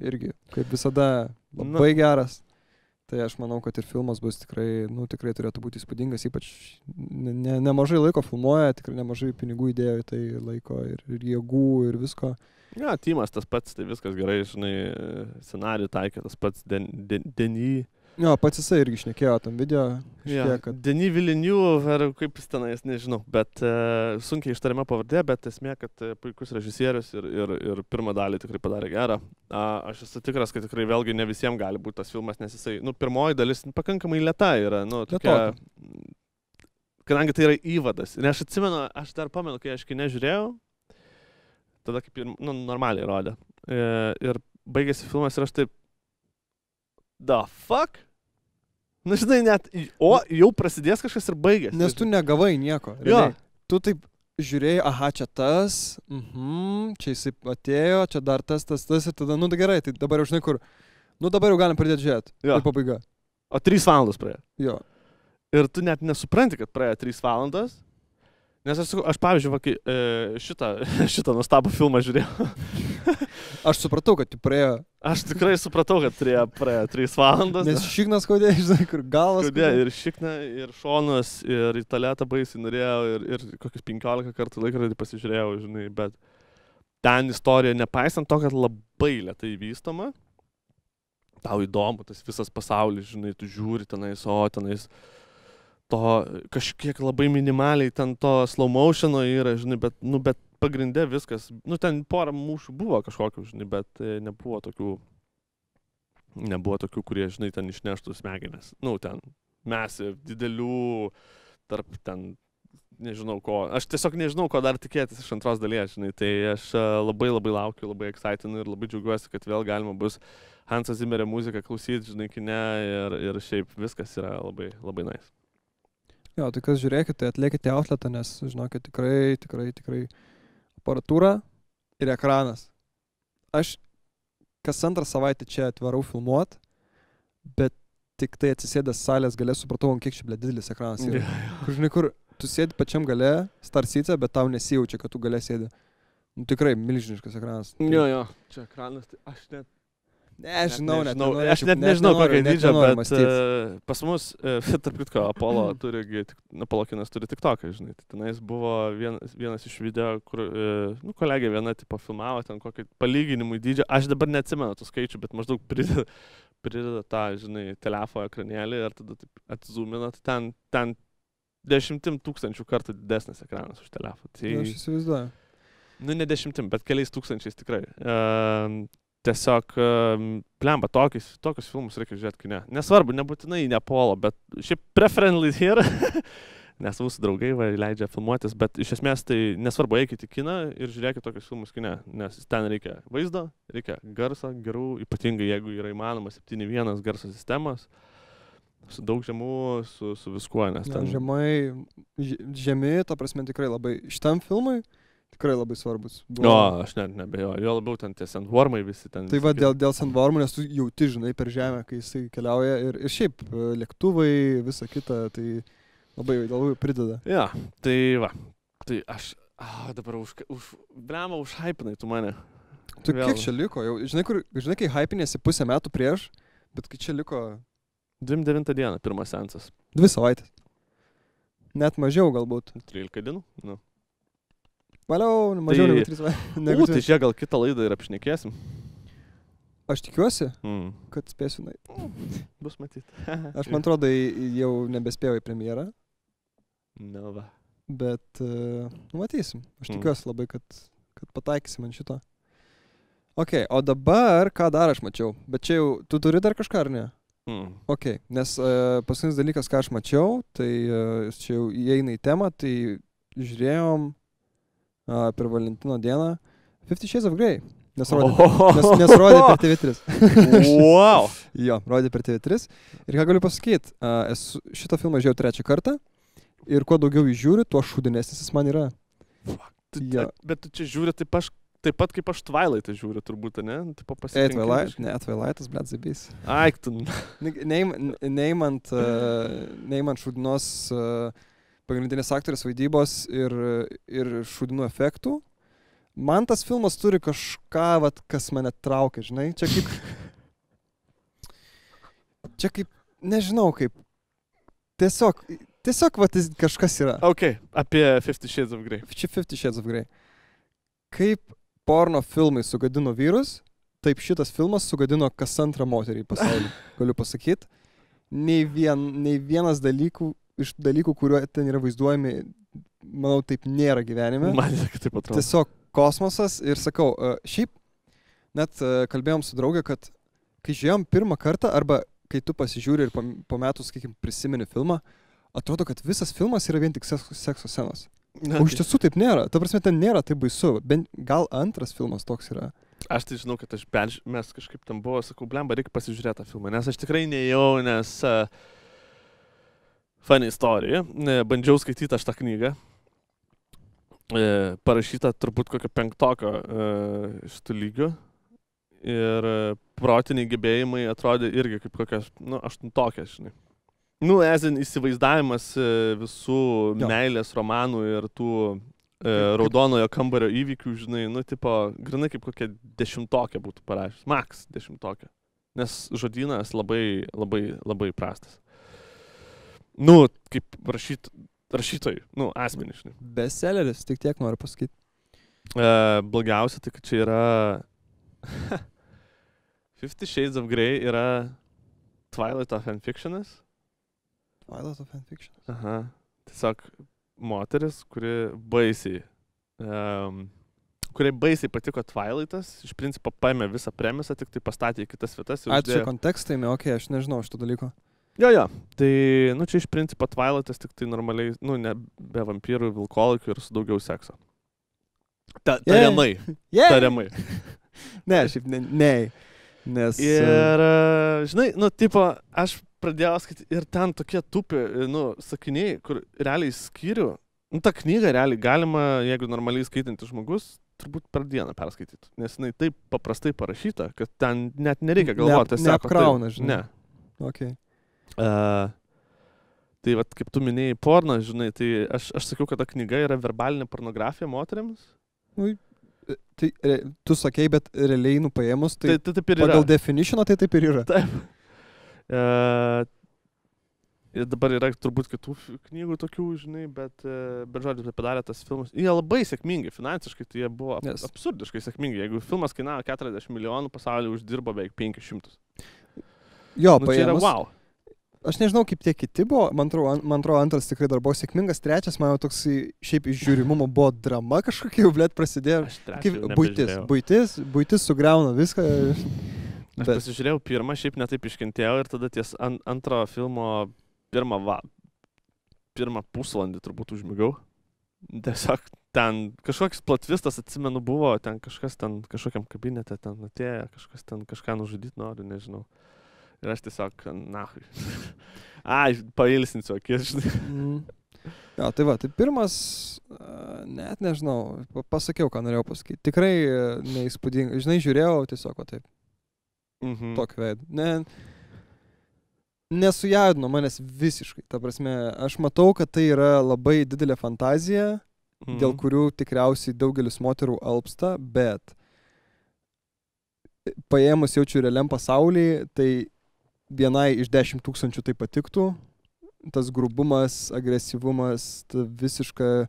Irgi, kaip visada, labai geras. Tai aš manau, kad ir filmas bus tikrai turėtų būti įspūdingas, ypač nemažai laiko filmuoja, tikrai nemažai pinigų įdėjo į tai laiko ir jėgų ir visko. Ja, timas tas pats, tai viskas gerai, žinai, scenarijų taikė, tas pats Denis. Jo, pats jisai irgi šnekėjo tam video. Denis Villeneuve, ar kaip jis tenais, nežinau, bet sunkiai ištariama pavardė, bet esmė, kad puikus režisierius ir pirmą dalį tikrai padarė gerą. Aš esu tikras, kad tikrai vėlgi ne visiems gali būti tas filmas, nes jisai, pirmoji dalis pakankamai lėta yra, tokia, kadangi tai yra įvadas. Ir aš atsimenu, aš dar pamenu, kai aš kine žiūrėjau, tada kaip ir, normaliai rodė. Ir baigėsi filmas ir aš taip, the fuck? Žinai, net, jau prasidės kažkas ir baigėsi. Nes tu negavai nieko. Jo. Tu taip žiūrėjai, aha, čia tas, čia jisai atėjo, čia dar tas, ir tada, tai gerai, tai dabar jau žinai kur, dabar jau galim pradėti žiūrėti. Tai pabaiga. O 3 valandos praėjo. Jo. Ir tu net nesupranti, kad praėjo 3 valandas. Nes aš pavyzdžiui, kai šitą nuostabų filmą žiūrėjau. Aš supratau, kad praėjo. Aš tikrai supratau, kad praėjo 3 valandas. Nes šiknas skaudėjo, žinai, kur galvas. Skaudėjo ir šikna, ir šonas, ir į tualetą baisiai norėjau, ir kokius 15 kartų laikrodį pasižiūrėjau, žinai, bet ten istorija, nepaisant to, kad labai lėtai vystoma, tau įdomu, tas visas pasaulis, žinai, tu žiūri tenais, to kažkiek labai minimaliai ten to slow motiono yra, žinai, bet pagrinde viskas, ten porą mūšių buvo kažkokių, žinai, bet nebuvo tokių, kurie, žinai, ten išneštų smegenis. Ten massive, didelių, tarp ten nežinau ko. Aš tiesiog nežinau, ko dar tikėtis iš antros dalies, žinai. Tai aš labai labai laukiu, labai excitinu ir labai džiaugiuosi, kad vėl galima bus Hanso Zimmerio muziką klausyti, žinai, kine ir šiaip viskas yra labai labai nice. Jo, tai kas žiūrėkite, atliekite outletą, nes, žinokit, tikrai aparatūra ir ekranas. Aš kas antrą savaitę čia atvarau filmuot, bet tik tai atsisėdęs salės gale supratau, kiek čia, didelis ekranas yra. Kur, žinai, kur tu sėdi pačiam gale, starsyce, bet tau nesijaučia, kad tu gale sėdi. Nu, tikrai milžiniškas ekranas. Jo, čia ekranas, tai aš net... Aš net nežinau kokio dydžio, bet pas mus, tarp kitko, Apollo kinas turi TikToką, žinai. Tai tenais buvo vienas iš video, kur kolegė viena tipo filmavo ten kokį palyginimų dydžio. Aš dabar neatsimenu tų skaičių, bet maždaug prideda tą, žinai, telefo ekranėlį ir tada atzoomina, tai ten 10 000 kartų didesnis ekranas už telefą. Tai, aš įsivaizduoju. Nu, ne 10, bet keliais tūkstančiais tikrai. Tiesiog, plemba, tokius filmus reikia žiūrėti kine. Nesvarbu, nebūtinai ne Apollo, bet šiaip preferenly yra, nes mūsų draugai leidžia filmuotis, bet iš esmės tai nesvarbu, eikite į kiną ir žiūrėkite tokius filmus kine, nes ten reikia vaizdo, reikia garso, gerų, ypatingai jeigu yra įmanoma 7.1 garso sistemos, su daug žemų, su viskuo, nes ten... Žemi, ta prasme tikrai labai, šitam filmui tikrai labai svarbus. Aš net nebejoju, jo labiau ten tie sandwormai visi ten. Tai va, dėl sandwormų, nes tu jauti, žinai, per žemę, kai jisai keliauja ir šiaip lėktuvai, visa kita, tai labai prideda. Ja, tai va, tai aš dabar užhypinai tu mane. Tu kiek čia liko? Jau, žinai, kai hypinėsi pusę metų prieš, bet kai čia liko... 29 dieną, pirmas seansas. 2 savaitės. Net mažiau galbūt. 13 dienų, nu. Valiau, mažiau negu 3 savaitės. Tai čia gal kitą laidą ir apšnekėsim. Aš tikiuosi, kad spėsiu Bus matyti. Aš man atrodo, jau nebespėjau į premjerą. Na va. Bet matysim. Aš tikiuosi labai, kad pataikysim ant šito. Ok, o dabar, ką dar aš mačiau? Bet čia jau, tu turi dar kažką, ar ne? Ok, nes paskutinis dalykas, ką aš mačiau, tai čia jau įeina į temą, tai žiūrėjom per Valentino dieną 50 Shades of Grey. Nes rodė per TV3. Wow! Jo, rodė per TV3. Ir ką galiu pasakyti, šitą filmą žiūrėjau 3 kartą ir kuo daugiau jį žiūriu, tuo šūdinesnis jis man yra. Bet tu čia žiūri taip pat kaip aš Twilightą žiūriu, turbūt, ne? Twilightas, blet, zabys. Aiktun. Neimant šūdinos pagrindinės aktorės vaidybos ir šūdinų efektų, man tas filmas turi kažką, kas mane traukia, žinai? Čia kaip, nežinau kaip, tiesiog kažkas yra. Ok, apie 50 Shades of Grey. 50 Shades of Grey. Kaip porno filmai sugadino vyrus, taip šitas filmas sugadino kas antrą moterį pasaulyje, galiu pasakyti. Nei vienas iš dalykų, kuriuo ten yra vaizduojami, manau, taip nėra gyvenime. Man taip atrodo. Tiesiog kosmosas ir sakau, šiaip net kalbėjom su draugė, kad kai žiūrėjom pirmą kartą arba kai tu pasižiūri ir po metų, sakykim, prisimeni filmą, atrodo, kad visas filmas yra vien tik sekso scenos. O iš tiesų taip nėra. Ta prasme, ten nėra taip baisu. Bent gal antras filmas toks yra. Aš tai žinau, kad mes kažkaip tam buvo, sakau, blemba, reikia pasižiūrėti tą filmą, nes aš tikrai neėjau, nes funny istorija. Bandžiau skaityti aš tą knygą. Parašyta turbūt kokio 5-oko šitų lygių. Ir protiniai gebėjimai atrodė irgi kaip kokios, 8-okė, žinai. Įsivaizdavimas visų meilės romanų ir tų raudonojo kambario įvykių, žinai, grinai kaip kokia 10-okė būtų parašęs. Max 10-okė. Nes žodynas labai, labai, labai prastas. Kaip rašytojai, asmeniškai. Bestselleris, tik tiek noriu pasakyti. Blogiausia, tai kad čia yra 50 Shades of Grey yra Twilight of Fanfictionas. Twilight of Fanfiction. Aha. Tiesiog moteris, kuriai baisiai patiko Twilightas, iš principo paėmė visą premisą, tik tai pastatė į kitas vietas. Čia kontekstai, aš nežinau šito dalyko. Jo. Tai, čia iš principo Twilightas tik tai normaliai, ne be vampyrų, vilkolakių ir su daugiau sekso. Tariamai. Tariamai. Ne, šiaip ne. Nes... Ir, žinai, aš pradėjau skaityti ir ten tokie tupi, sakiniai, kur realiai skyrių. Ta knyga realiai galima, jeigu normaliai skaitantis žmogus, turbūt per dieną perskaityti. Nes jinai taip paprastai parašyta, kad ten net nereikia galvoti. Neapkrauna, žinai. Ne. Okay. Tai kaip tu minėjai porno, žinai, tai aš sakiau, kad ta knyga yra verbalinė pornografija moteriams. Tai tu sakei, bet realiai paėmus, tai taip ir yra. Pagal definitioną tai taip ir yra. Taip. Ir dabar yra turbūt kitų knygų tokių, žinai, bet žodžiu, padarė tas filmas. Jie labai sėkmingi, finansiškai tai jie buvo absurdiškai sėkmingi. Jeigu filmas kainavo 40 milijonų, pasaulyje uždirbo beveik 500. Jo, paėmus. Čia yra wow. Aš nežinau, kaip tie kiti buvo, man atrodo, antras tikrai dar buvo sėkmingas, trečias, man toks šiaip iš žiūrimumo buvo drama kažkokia, jau blėt prasidėjo. Kaip buitis sugriauna viską. Aš pasižiūrėjau pirmą, šiaip netaip iškentėjau ir tada ties antro filmo pirmą pusvalandį turbūt užmigau. Tiesiog ten kažkoks plotvistas, atsimenu, buvo, ten kažkas ten kažkokiam kabinete ten atėjo, kažkas ten kažką nužudyti nori, nežinau. Ir aš tiesiog, nahui. Pailsinsiu akis, žinai. Jo, tai tai pirmas, net nežinau, pasakiau, ką norėjau pasakyti. Tikrai neįspūdingai. Žinai, žiūrėjau tiesiog, taip. Tokį veidą. Nesujaudino manęs visiškai. Ta prasme, aš matau, kad tai yra labai didelė fantazija, dėl kurių tikriausiai daugelis moterų alpsta, bet paėmus jaučiu realiam pasaulį, tai vienai iš 10 000 tai patiktų. Tas grubumas, agresyvumas, ta visiška...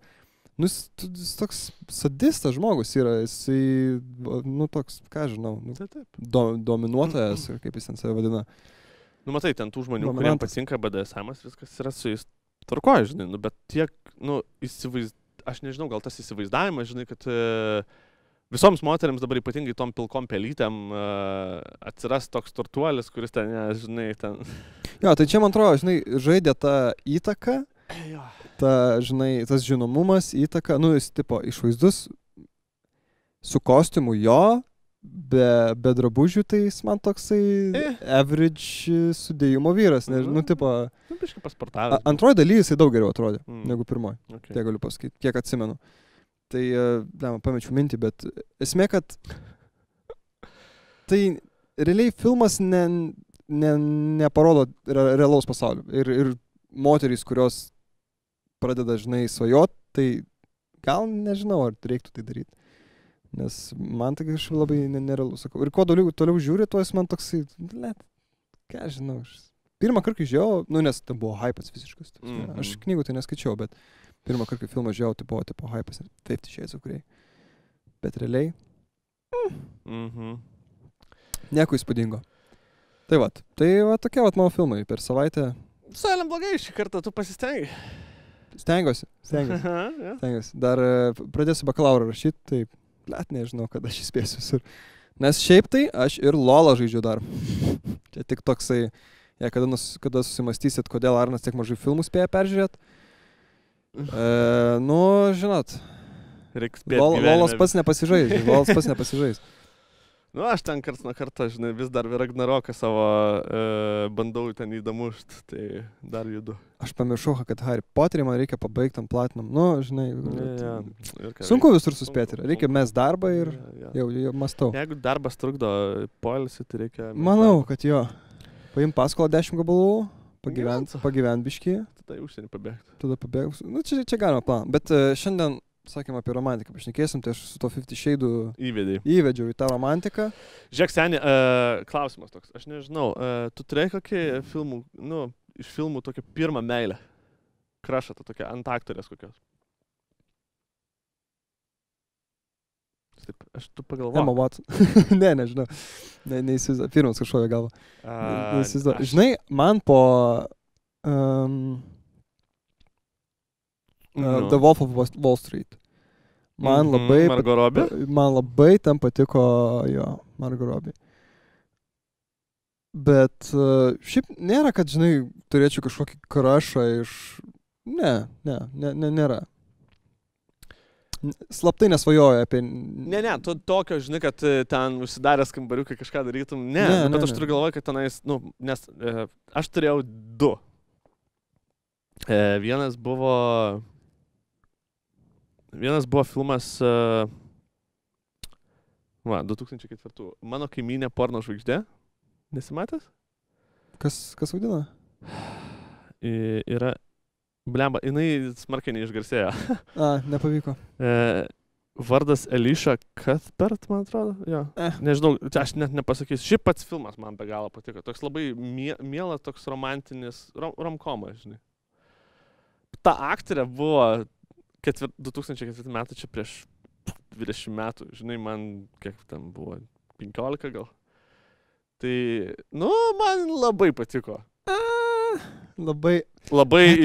jis toks sadistas žmogus yra. Jisai, toks, ką žinau, dominuotojas, kaip jis ten save vadina. Matai, ten tų žmonių, kuriems patinka BDSM-as, viskas yra su jais tvarkoja, žinai. Bet tiek, aš nežinau, gal tas įsivaizdavimas, žinai, kad... Visoms moteriams dabar ypatingai tom pilkom pelytėm atsiras toks turtuolis, kuris ten, žinai, ten... Jo, tai čia, man atrodo, žinai, žaidė tą įtaką, žinai, tas žinomumas, įtaka, jis tipo išvaizdus su kostiumu jo, be drabužių, tai jis man toksai average sudėjimo vyras, nežinau, tipo... Biškai pasportavęs. Antroji daly jisai daug geriau atrodė negu pirmoji, tiek galiu pasakyti, kiek atsimenu. Tai, pamečiau mintį, bet esmė, kad tai realiai filmas neparodo realaus pasaulio. Ir moterys, kurios pradeda, žinai, svajot, tai gal nežinau, ar reiktų tai daryti. Nes man tai kažkaip labai nerealu, sakau. Ir kuo toliau žiūri, tuo jis man toksai, ką žinau, pirmą kartą žiūrėjau, nes tai buvo hypas visiškas. Aš knygų tai neskaičiau, bet pirmą kartą, kai filmą žiūrėjau, tai buvo hypas ir 50 Shades of Grey. Bet realiai... Nieko įspūdingo. Tai tokie mano filmai per savaitę. Suėlėm blogai šį kartą, tu pasistengi. Stengiuosi. Dar pradėsiu bakalaurą rašyti, tai nežinau, kada aš įspėsiu. Nes šiaip tai aš ir LOLą žaidžiu dar. Čia tik toksai, kada susimastysit, kodėl Arnas tiek mažai filmų spėja peržiūrėti. Žinot, LOLas pats nepasižais. Aš ten karts nuo karto, žinai, vis dar Ragnaroką savo bandau ten įdamušt, tai dar judu. Aš pamiršau, kad Harry Potterį man reikia pabaigti ant platinum. Žinai, sunku visur suspėti. Reikia mes darbą ir jau mastau. Jeigu darbas trukdo poilsį, tai reikia... Manau, kad jo. Paim paskolą 10 gabalų, pagyvent biškį. Tada į užsienį pabėgti. Tada pabėgus. Čia galima planą. Bet šiandien, sakėm, apie romantiką pašnekėsim, tai aš su to 50 Shade'u įvedžiau į tą romantiką. Žiūrėk, seni, klausimas toks. Aš nežinau, tu turėjai kokį filmų, iš filmų tokią pirmą meilę? Krašą, tokią ant aktorės kokios? Taip, tu pagalvoju. Emma Watson. Nežinau. Neįsivaizduoju. Pirmas kažkojo galva. Neįsivaizduoju. Žinai, man po... The Wolf of Wall Street. Man Margot Robbie? Man labai tam patiko, jo, Margot Robbie. Bet šiaip nėra, kad, žinai, turėčiau kažkokį krašą iš... Nėra. Slaptai nesvajoju apie... Ne, tu tokio, žinai, kad ten užsidaręs kambariukai kažką darytum. Ne, bet aš turiu galvoje, kad tenais, nes aš turėjau 2. Vienas buvo filmas 2004. Mano kaimynė porno žvaigždė. Nesimatęs? Kas vaidina? Yra... Blemba, jinai smarkiai neišgarsėjo. Nepavyko. Vardas Elisha Cuthbert, man atrodo. Jo. Nežinau, aš net nepasakysiu. Šiaip pats filmas man be galo patiko. Toks labai mielas, toks romantinis, romkomas, žinai. Ta aktorė buvo 2004 metų, čia prieš 20 metų. Žinai, man kiek tam buvo, 15 gal. Tai, man labai patiko. Labai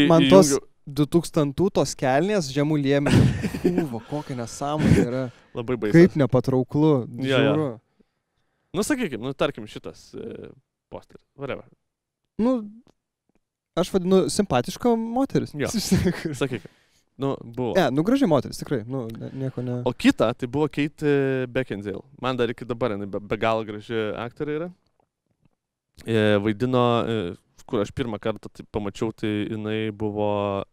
man tos 2000 tos kelnės žemų liemenių. Kokia nesąmonė yra. Labai baisas. Kaip nepatrauklu. Žiauru. Sakykime, tarkim šitas posteris. Whatever. Aš vadinu simpatiška moteris. Jo. Sakykime. Buvo. Graži moteris, tikrai. Nieko ne... O kita, tai buvo Kate Beckinsale. Man dar iki dabar jinai be galo graži aktorė yra. Vaidino... kur aš pirmą kartą pamačiau, tai jinai buvo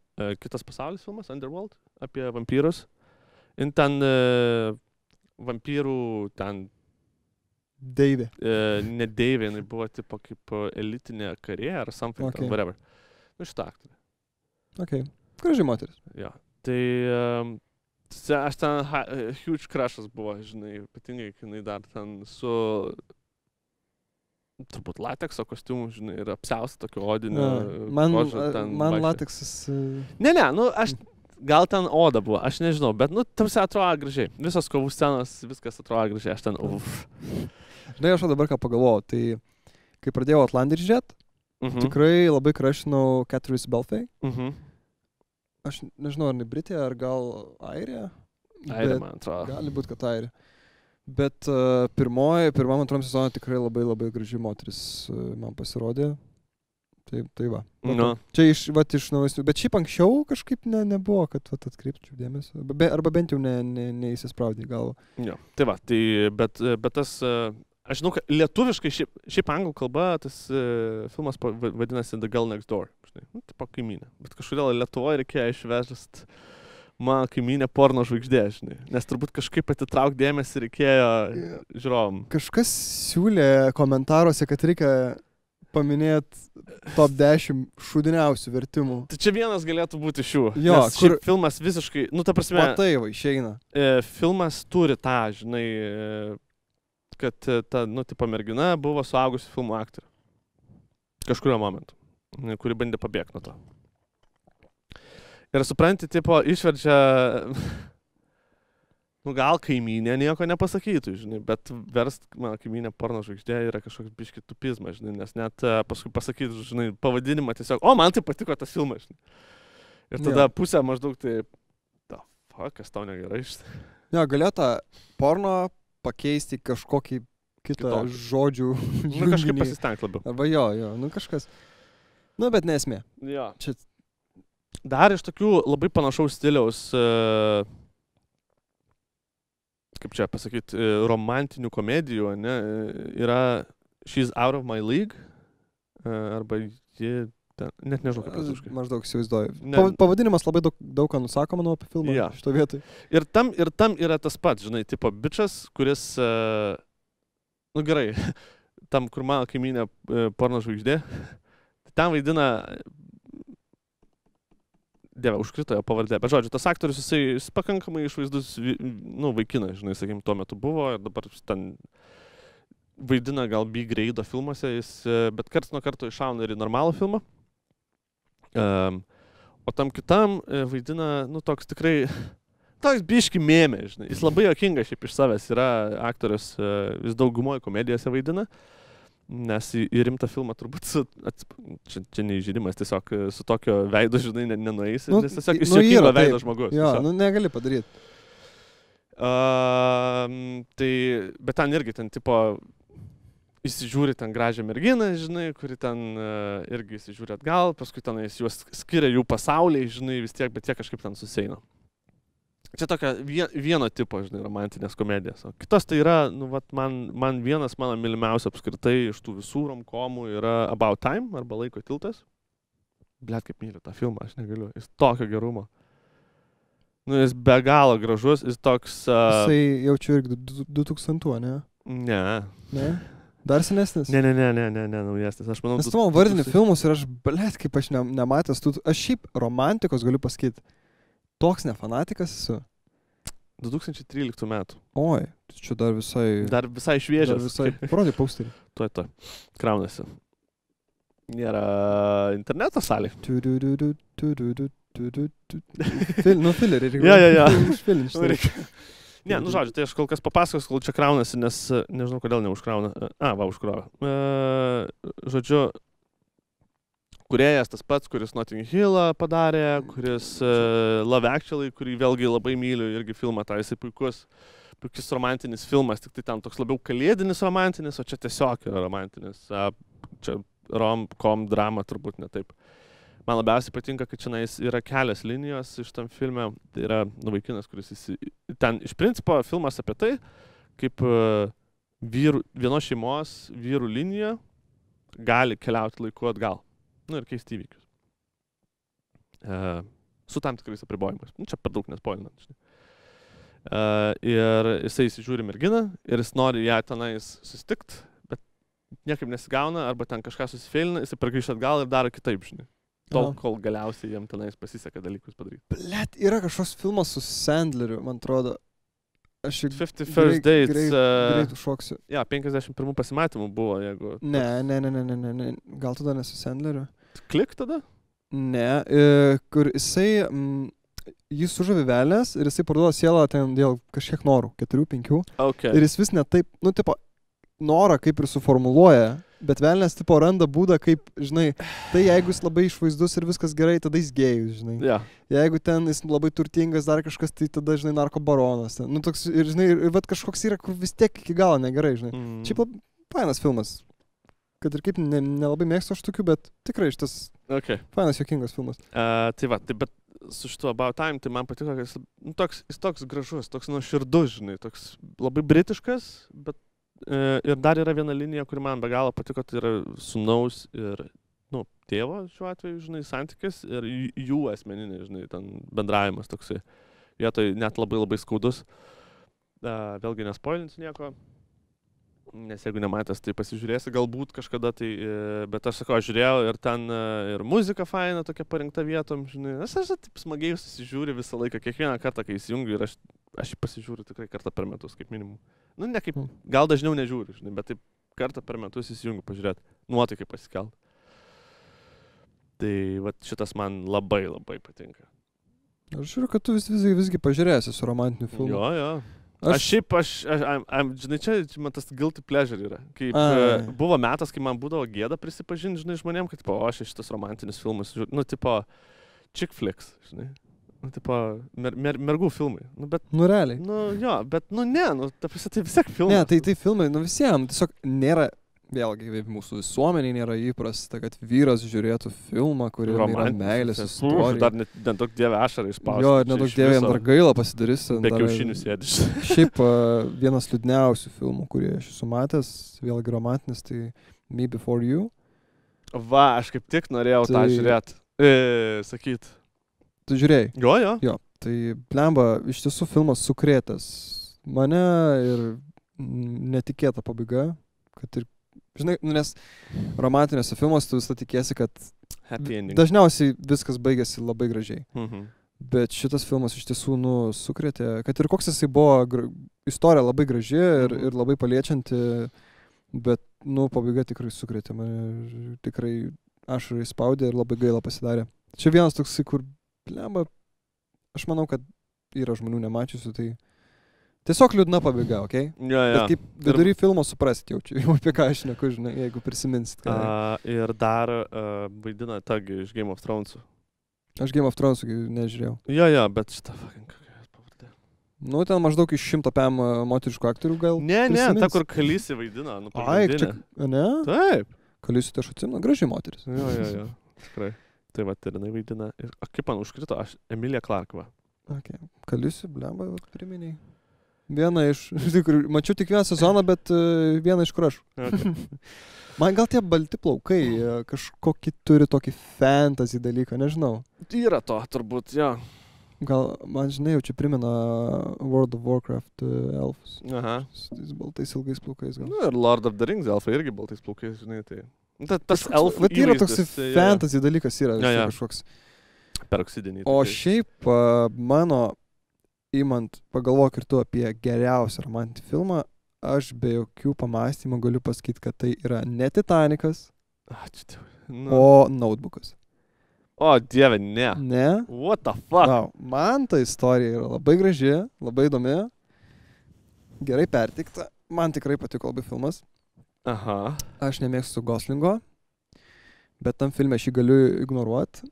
Kitas pasaulis filmas, Underworld, apie vampyrus. Ir ten vampyrų ten... Deivė. Ne deivė, jinai buvo tipo kaip elitinė karė ar something, whatever. Šitą aktorę. Okay. Graži moteris. Jo. Tai aš ten huge crushas buvo, žinai, ypatingai, kai jinai dar ten su... turbūt latekso kostiumų, žinai, ir apsiausta tokio odinio kožo. Man lateksas... Ne, aš gal ten oda buvo, aš nežinau, bet, tarsi atrodo gražiai. Visos kovų scenos, viskas atrodo gražiai, aš ten, Žinai, aš dabar ką pagalvojau, tai kai pradėjau Outlander žiūrėt, tikrai labai krašinau Catherine Belfay. Aš nežinau, ar ne Britija, ar gal Airija. Airija, man atrodo. Gali būti, kad Airija. Bet pirmam antram sezonui tikrai labai labai graži moteris man pasirodė. Tai va. Čia iš naujesnių. Bet šiaip anksčiau kažkaip nebuvo, kad atkreipčiau dėmesį. Arba bent jau neįsispraudė į galvą. Jo, tai va. Bet tas... Aš žinau, kad lietuviškai šiaip anglų kalba tas filmas vadinasi The Girl Next Door. Tipo kaimynė. Bet kažkodėl Lietuvoje reikėjo išvežti mano kaimynė porno žvaigždė, žinai. Nes turbūt kažkaip atitrauk dėmesį reikėjo žiūrovom. Kažkas siūlė komentaruose, kad reikia paminėti top 10 šūdiniausių vertimų. Tai čia vienas galėtų būti šių. Jo, nes šiaip filmas visiškai, ta prasme... Matai, išeina. Filmas turi tą, žinai, kad ta, tipo mergina buvo suaugusi filmų aktorė. Kažkurio momentu, kuri bandė pabėgti nuo to. Ir supranti, tipo, išverčia, gal kaimynė nieko nepasakytų, žinai, bet verst, mano kaimynė porno žvaigždė yra kažkoks biški tupizmas, žinai, nes net paskui pasakytų, žinai, pavadinimą tiesiog, man tai patiko tas filmas, žinai. Ir tada pusę maždaug tai, kas tau negerai, žinai. Jo, galėjo tą porno pakeisti kažkokį kitą žodžių junginį. Kažkaip pasistengti labiau. Arba jo, kažkas. Bet nesmė. Jo. Dar iš tokių labai panašaus stiliaus, kaip čia pasakyti, romantinių komedijų, ne, yra She's Out of My League, arba ji, net nežinau kaip lietuviškai. Maždaug įsivaizduoju. Pavadinimas labai daug ką nusako, manau, apie filmą šito vietoj. Ir tam yra tas pats, žinai, tipo bičas, kuris, gerai, tam, kur mano kaimynė porno žvaigždė, ten vaidina... Dieve, užkrito jo pavardė. Bet žodžiu, tas aktorius, jis pakankamai išvaizdus, vaikinas, žinai, sakykim, tuo metu buvo ir dabar ten vaidina gal B-grade filmuose, bet karts nuo karto iššauna ir į normalų filmą. O tam kitam vaidina, toks tikrai, toks biški mėmė, žinai. Jis labai juokingas šiaip iš savęs yra aktorius, vis daugumoje komedijose vaidina. Nes į rimtą filmą turbūt čia neįžydimas, tiesiog su tokio veido, žinai, nenueisi, nes tiesiog iš juokingo veido žmogus. Jo, negali padaryti. Bet ten irgi, tipo, įsižiūri ten gražią merginą, žinai, kuri ten irgi įsižiūri atgal, paskui ten juos skiria jų pasauliai, žinai, vis tiek, bet jie kažkaip ten susieina. Čia tokia vieno tipo, žinai, romantinės komedijos. O kitos tai yra, nu, vat, man vienas mano mylimiausių apskritai iš tų visų romkomų yra About Time arba Laiko tiltas. Blet, kaip myliu tą filmą, aš negaliu. Jis tokio gerumo. Nu, jis be galo gražus, jis toks... Jisai jaučiu irgi 2000, ne? Ne. Dar senesnis? Ne, naujesnis. Aš manau... Nes tu man vardini filmus ir aš, blet, kaip aš nematęs, aš šiaip romantikos galiu pasakyti. Toks nefanatikas esu. 2013 metų. Oi, čia dar visai... Dar visai šviežias. Dar visai... Parodė pausterį. Tuoj. Kraunasi. Nėra interneto salė. Nu, filerį reikia. Ja. Užfilinti. Ne, nu žodžiu, tai aš kol kas papasakos, kol čia kraunasi, nes nežinau, kodėl neužkrauna. Užkrovė. Žodžiu, kūrėjas tas pats, kuris Notting Hill'ą padarė, kuris Love Actually, kurį vėlgi labai myliu, irgi filmą, tai jisai puikus romantinis filmas, tik tai ten toks labiau kalėdinis romantinis, o čia tiesiog yra romantinis. Čia rom-com drama turbūt ne taip. Man labiausiai patinka, kad čia yra kelias linijos iš tam filme. Tai yra vaikinas, kuris ten iš principo filmas apie tai, kaip vienos šeimos vyrų linija gali keliauti laiku atgal. Nu ir keisti įvykius. Su tam tikrais apribojimais. Nu, čia per daug nespoilinant. Ir jisai įsižiūri merginą ir jis nori ją tenais susitikt, bet niekaip nesigauna, arba ten kažką susifeilina, jisai pargrįžta atgal ir daro kitaip, žinai. Tol, kol galiausiai jam tenais pasiseka dalykus padaryti. Blet, yra kažkoks filmas su Sandleriu, man atrodo. Aš 51st Dates. Greit užšoksiu. Ja, 51 pasimatymų buvo, jeigu... Ne. Gal tu dar nesi Sandleriu? Klik tada? Ne, kur jisai, jis sužavi velės ir jisai parduoda sielą ten dėl kažkiek norų, 4-5. Okay. Ir jis vis ne taip, nu, tipo, norą kaip ir suformuluoja, bet velnės, tipo, randa būdą, kaip, žinai, tai jeigu jis labai išvaizdus ir viskas gerai, tada jis gėjus, žinai. Yeah. Jeigu ten jis labai turtingas, dar kažkas, tai tada, žinai, narkobaronas. Ten. Nu, toks, ir, žinai, ir vat kažkoks yra, kur vis tiek iki galo negerai, žinai. Šiaip fainas filmas. Kad ir kaip nelabai mėgstu aš tokių, bet tikrai šitas fainas, juokingas filmas. Tai va, bet su šituo About Time, tai man patiko, kad jis toks gražus, toks nuoširdus, žinai, toks labai britiškas, bet ir dar yra viena linija, kuri man be galo patiko, tai yra sūnaus ir, nu, tėvo šiuo atveju, žinai, santykis ir jų asmeninė, žinai, ten bendravimas toksai. Vietoj net labai skaudus. Vėlgi nespoilinsiu nieko. Nes jeigu nematęs, tai pasižiūrėsi galbūt kažkada, tai, bet aš sakau, aš žiūrėjau ir ten ir muzika faina tokia parinkta vietom, žinai, aš taip smagiai susižiūri visą laiką, kiekvieną kartą, kai įsijungiu ir aš pasižiūriu tikrai kartą per metus, kaip minimum. Nu, ne kaip, gal dažniau nežiūriu, žinai, bet taip kartą per metus įsijungiu pažiūrėti, nuotaikai pasikelt. Tai va, šitas man labai patinka. Aš žiūriu, kad tu visgi pažiūrėsi su romantiniu filmu. Jo. Žinai, čia man tas guilty pleasure yra. Kaip buvo metas, kai man būdavo gėda prisipažinti, žinai, žmonėm, kad, tipo, aš šitas romantinis filmas, nu, tipo, chick flicks, žinai. Nu, tipo, mergų filmai. Nu, realiai. Nu, jo, bet, nu, ne, nu, ta prasme, tai vis tiek filmas. Ne, tai filmai, nu, visiems, tiesiog nėra, vėlgi, mūsų visuomeniai nėra įprasta, kad vyras žiūrėtų filmą, kuriame yra meilės istorija. Dar nedaug dievė ašarą išspausti. Jo, ir nedaug dievė jam dar gaila pasidarys. Be kiaušinių sėdis. Šiaip vienas liūdniausių filmų, kurį aš esu matęs, vėlgi romantinis, tai Me Before You. Va, aš kaip tik norėjau tą žiūrėti. Sakyt. Tu žiūrėjai? Jo. Jo, tai blemba, iš tiesų filmas sukrėtęs mane ir netikėta pabaiga, kad ir žinai, nes romantiniuose filmuose tu visą tikėsi, kad dažniausiai viskas baigėsi labai gražiai. Bet šitas filmas iš tiesų, nu, sukrėtė, kad ir koks jisai buvo, istorija labai graži ir labai paliečianti, bet, nu, pabaiga tikrai sukrėtė mane, tikrai ašarai spaudė ir labai gaila pasidarė. Čia vienas toksai, kur, blemba, aš manau, kad yra žmonių nemačiusių, tai tiesiog liūdna pabaiga, okei? Ja. Bet kaip vidury filmo suprasit jau apie ką aš neku, žinai, jeigu prisiminsit. Ir dar vaidina tagi iš Game of Thrones'ų. Aš Game of Thrones'ų nežiūrėjau. Jo, bet šitą fucking pavardė. Nu, ten maždaug iš 100 PM moteriškų aktorių gal. Ne, prisimins? ta, kur Kalisi vaidina. Nu, Ai, čia, pagrindinė. ne? Taip. Kalisi, tai aš atsimenu, graži moteris. Jo. Tikrai. Tai va, ir jinai vaidina. O kaip man užkrito, aš Emilia Clarke va. Okay. Kalisi, blemba, priminiai. Viena iš, mačiau tik vieną sezoną, bet viena iš kur aš. Okay. Man gal tie balti plaukai kažkokį turi tokį fantasy dalyką, nežinau. Yra to, turbūt, jo. Gal, man žinai, jau čia primena World of Warcraft elfus. Aha. Su tais baltais ilgais plaukais gal. Nu, ir Lord of the Rings elfai irgi baltais plaukais, žinai, tai. Tas elfų Bet yra toks įvaizdis, fantasy dalykas, yra Jo. kažkoks. Peroksidiniai. O tokie. šiaip mano, imant, pagalvok ir tu apie geriausią romantinį filmą, aš be jokių pamąstymų galiu pasakyti, kad tai yra ne Titanikas, Ačiū. Nu. o Notebookas. O, dieve, ne. Ne? What the fuck? Wow. Man ta istorija yra labai graži, labai įdomi, gerai perteikta. Man tikrai patiko labai filmas. Aha. Aš nemėgstu Goslingo, bet tam filme aš jį galiu ignoruoti.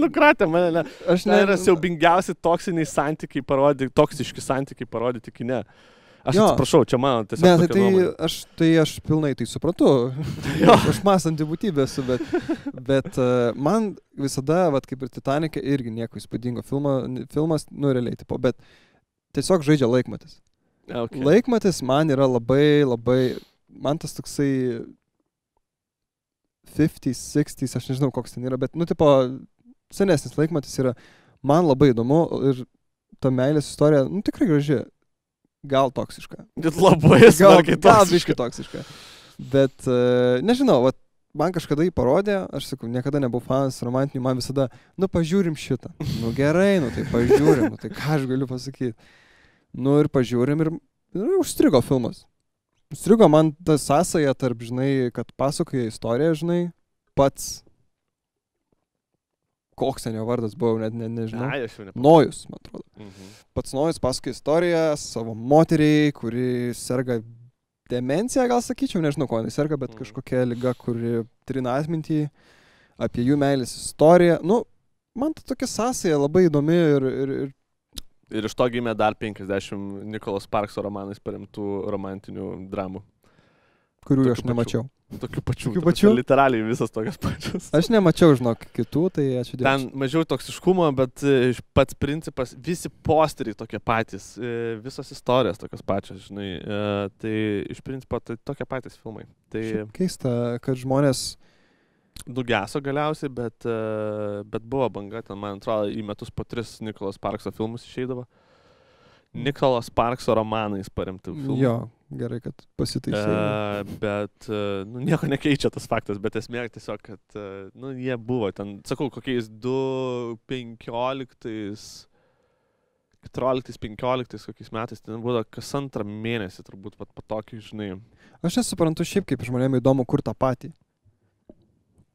Nukratė mane, ne. Aš Tai yra siaubingiausi toksiniai santykiai parodyti, toksiški santykiai parodyti kine. Aš Jo. atsiprašau, čia mano tiesiog Ne, tokia nuomonė. aš pilnai tai suprantu. Aš mąstanti būtybė esu, bet man visada, vat, kaip ir Titanic'e, irgi nieko įspūdingo filmas, nu realiai tipo, bet tiesiog žaidžia laikmatis. Okay. Laikmatis man yra labai, man tas toksai 50s, 60s, aš nežinau koks ten yra, bet, nu, tipo, senesnis laikmatis yra man labai įdomu ir ta meilės istorija, nu, tikrai graži. Gal toksiška. Bet labai smarkiai Gal toksiška. biški toksiška. Bet, nežinau, vat, man kažkada jį parodė, aš sakau, niekada nebuvau fanas romantinių, man visada, nu, pažiūrim šitą. Nu, gerai, nu, tai pažiūrim, nu, tai ką aš galiu pasakyti. Nu, ir pažiūrim ir užstrigo filmas. Užstrigo man ta sąsaja tarp, žinai, kad pasakoja istoriją, žinai, pats, koks ten jo vardas buvo, net nežinau. Ai, aš jau nepamenu. Nojus, man atrodo. Mhm. Pats Nojus pasakoja istoriją savo moteriai, kuri serga demencija, gal sakyčiau, nežinau, ko jinai serga, bet kažkokia liga, kuri trina atmintį, apie jų meilės istoriją. Nu, man ta tokia sąsaja labai įdomi Ir iš to gimė dar 50 Nicholas Sparkso romanais paremtų romantinių dramų. kurių Tokių aš pačių. nemačiau. Tokių pačių. Tokių ta prasme, pačių? Literaliai visas tokias pačias. Aš nemačiau, žinok, kitų, tai ačiū Dievui. Ten mažiau toksiškumo, bet pats principas, visi posteriai tokie patys, visos istorijos tokios pačios, žinai. Tai iš principo tai tokie patys filmai. Tai Šiaip keista, kad žmonės... nugeso galiausiai, bet buvo banga, ten man atrodo į metus po 3 Nicholas Sparkso filmus išeidavo. Nicholas Sparkso romanais paremtų filmų. Jo, gerai, kad pasitaisė. Bet, nu, nieko nekeičia tas faktas, bet esmė tiesiog, kad, nu, jie buvo ten, sakau, kokiais 14-15 kokiais metais, ten buvo kas antrą mėnesį, turbūt, pat patokį, žinai. Aš nesuprantu šiaip, kaip žmonėms įdomu, kur tą patį.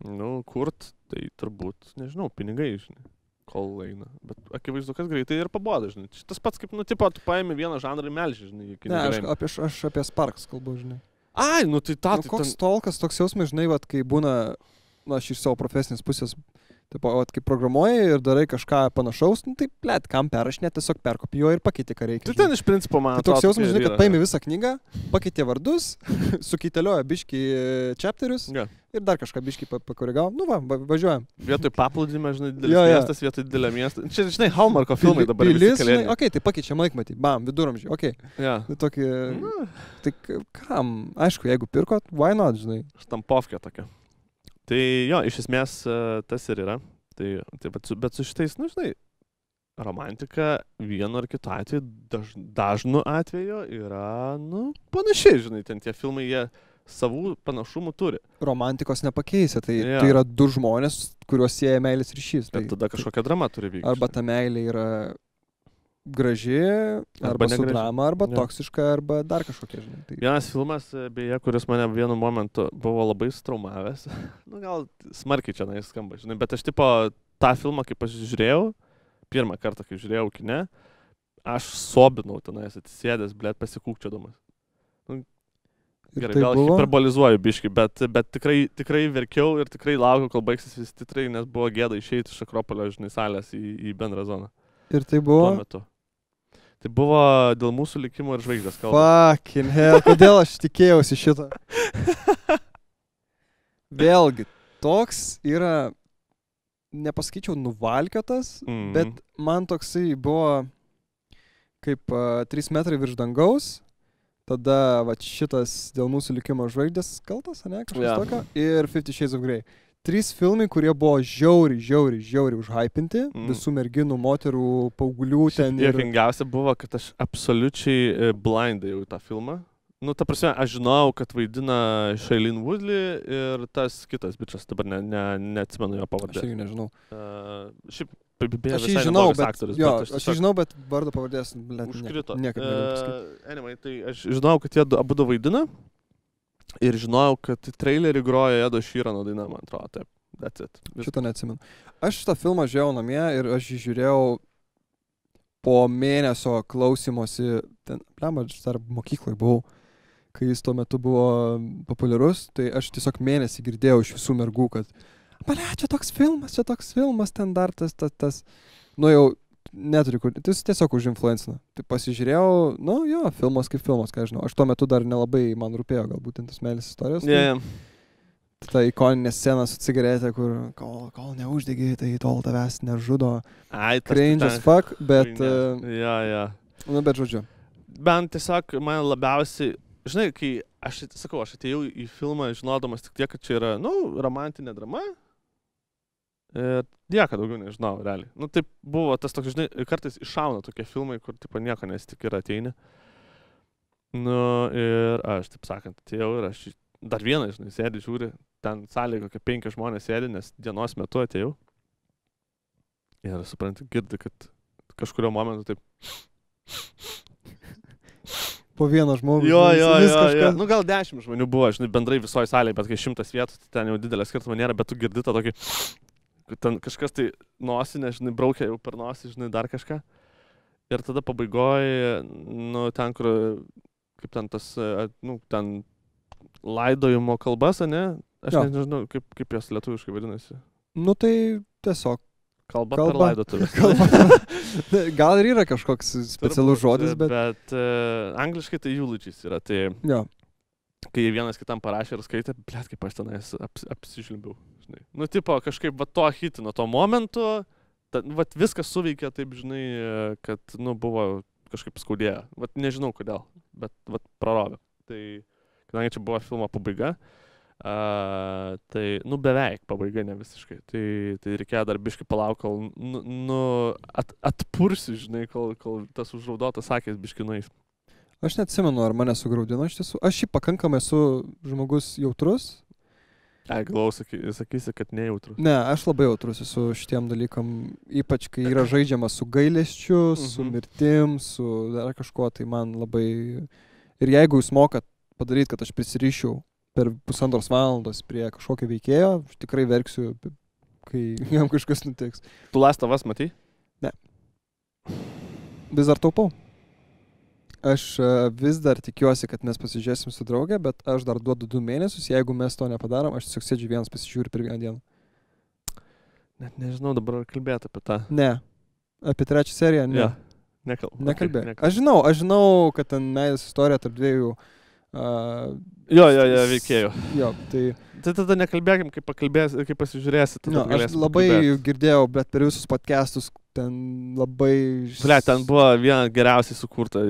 Nu, kurt, tai turbūt, nežinau, pinigai, žinai, kol eina. Bet akivaizdu, kas greitai ir paboda, žinai. Tas pats kaip, nu, tipo, tu paimi vieną žanrą ir melži, žinai. Ne, aš apie Sparks kalbu, žinai. Ai, nu, tai tą... Nu, koks tolkas, toks jausmas, žinai, vat, kai būna, na, aš iš savo profesinės pusės, taip, vat, kai programuoji ir darai kažką panašaus, nu, tai, blėt, kam perrašinė, tiesiog perkopijuoji ir pakeiti, ką reikia. Tai ten iš principo, man Tai toks atrodo, jausmas, žinai, kad paimi visą knygą, pakeitė vardus, sukitelioja biškį chapterius ir dar kažką biškį pakoregavo. Nu, važiuojam. Vietoj paplūdimio, žinai, Jo, didelis jo. miestas, vietoj didelio miesto. Čia, žinai, Hallmarko filmai dabar visi Pilis, žinai, kalėdiniai. okei, tai pakeičiam laikmatį, bam, viduramžiai, okei. Ja. Tai tokį, Nu, tai kam? Aišku, jeigu pirkot, why not, žinai. štampovkė tokia. Tai jo, iš esmės tas ir yra. Tai bet su šitais, nu, žinai, romantika vienu ar kitu atveju, dažnu atveju yra, nu, panašiai, žinai, ten tie filmai, jie savų panašumų turi. Romantikos nepakeisi, tai, Jo. tai yra du žmonės, kuriuos sieja meilės ryšys. Tai, Bet tada kažkokia drama turi vykti. arba ta meilė yra graži, arba su negraži. drama, arba Jo. toksiška, arba dar kažkokia, žinai. Tai... Vienas filmas, beje, kuris mane vienu momentu buvo labai straumavęs. Nu, gal smarkiai čia skamba, žinai, bet aš tipo tą filmą, kaip aš žiūrėjau, pirmą kartą, kai žiūrėjau kine, aš sobinau tenais atsisėdęs, blėt, pasikūkčiodamas. Ir Gerai, tai gal buvo? hiperbolizuoju biškį, bet tikrai verkiau ir tikrai laukiau, kol baigsis visi titrai, nes buvo gėda išeiti iš Akropolio, žinai, salės į bendrą zoną. Ir tai tuo buvo... metu. Tai buvo dėl mūsų likimo ir žvaigždės kalba. Fucking hell, kodėl aš tikėjausi šitą? Vėlgi, toks yra, nepasakyčiau, nuvalkiotas, bet man toksai buvo kaip 3 metrai virš dangaus, tada va, šitas dėl mūsų likimo žvaigždės kaltas, ne, kažkas tokio, ir 50 Shades of Grey. 3 filmai, kurie buvo žiauriai užhypinti, visų merginų, moterų, paauglių ten. Ir juokingiausia buvo, kad aš absoliučiai blindėjau tą filmą. Nu, ta prasme, aš žinau, kad vaidina Shailene Woodley ir tas kitas bičas, dabar neatsimenu jo pavardės. Aš irgi nežinau. Šiaip, aš jį žinau, aš žinau, bet vardo pavardės užkrito. Niekad negaliu pasakyti. Anyway, tai aš žinau, kad jie abudu vaidina ir žinau, kad trailerį groja Edo Sheerano daina, man atrodo, taip. That's it. Šito neatsimenu. Aš šitą filmą žiūrėjau namie ir aš jį žiūrėjau po mėnesio klausimosi, ten, aš dar mokykloje buvau, kai jis tuo metu buvo populiarus, tai aš tiesiog mėnesį girdėjau iš visų mergų, kad čia toks filmas, ten dar tas, nu jau neturiu kur, tai tiesiog užinfluencina. Tai pasižiūrėjau, nu jo, filmas kaip filmas, ką žinau, aš tuo metu dar nelabai man rūpėjo galbūt tas meilės istorijos. Ta ikoninė scena su cigaretė, kur kol neuždegi, tai tol tavęs nežudo. Cringe as fuck, bet... Nu, bet žodžiu. Bent tiesiog man labiausiai, žinai, kai aš atėjau į filmą žinodamas tik tiek, kad čia yra, nu, romantinė drama. Ir nieko daugiau nežinau, realiai. Nu, taip buvo tas toks, žinai, kartais iššauna tokie filmai, kur, tipo, nieko nesitik ir ateini. Nu, ir aš, taip sakant, atėjau ir aš dar vieną, žinai, sėdi, žiūri, ten salėje kokie 5 žmonės sėdi, nes dienos metu atėjau. Ir supranti, girdi, kad kažkurio momentu taip... Po vieną žmogų. Jo. Nu, gal 10 žmonių buvo, žinai, bendrai visoje salėje, bet kai 100 vietų, tai ten jau didelė skirtumą nėra, bet tu girdi tą tokį... Ten kažkas tai nosinė, žinai, braukia jau per nosį, žinai, dar kažką. Ir tada pabaigoje, nu, ten, kur, kaip ten tas, nu, ten laidojimo kalbas, ne? Aš nežinau, kaip jos lietuviškai vadinasi. Nu, tai tiesiog. Kalba per laidotuvės. Gal ir yra kažkoks specialus žodis, bet... Bet angliškai tai eulogies yra, tai... Jo. Kai vienas kitam parašė ir skaitė, blėt, kaip aš tenais apsižlimbiau. Žinai. Nu, tipo, kažkaip va to hitino tuo momentu, va viskas suveikė taip, žinai, kad, nu, buvo kažkaip skaudėjo. Va nežinau kodėl, bet va prarovė. Tai, kadangi čia buvo filmo pabaiga, tai, nu, beveik pabaiga, ne visiškai. Tai reikėjo dar biškai palauk, kol, nu, atpursi, žinai, kol tas užraudotas akės biškai nueis. Aš neatsimenu, ar mane sugraudino iš tiesų. Aš šiaip pakankamai esu žmogus jautrus. Galvau, sakysi, kad nejautrus. Ne, aš labai jautrus esu šitiem dalykam, ypač kai yra žaidžiama su gailesčiu, su mirtim, su dar kažkuo, tai man labai... Ir jeigu jūs mokat padaryti, kad aš prisirišiau per 1,5 valandos prie kažkokio veikėjo, aš tikrai verksiu, kai jam kažkas nutiks. Tu Last of Us matei? Ne. Vis dar taupau. Aš vis dar tikiuosi, kad mes pasižiūrėsim su draugė, bet aš dar duodu 2 mėnesius, jeigu mes to nepadarom, aš tiesiog sėdžiu vienas pasižiūriu per 1 dieną. Net nežinau dabar kalbėti apie tą. Ne. Apie 3 seriją? Ne. Ja. Nekalbėjau. Okay, aš žinau, kad ten meilės istorija tarp 2... Jo, veikėjų. Jo, tai... Tai tada nekalbėkim, kai pasižiūrėsi. Aš labai girdėjau, bet per visus podcastus ten labai... Ten buvo viena geriausiai sukurta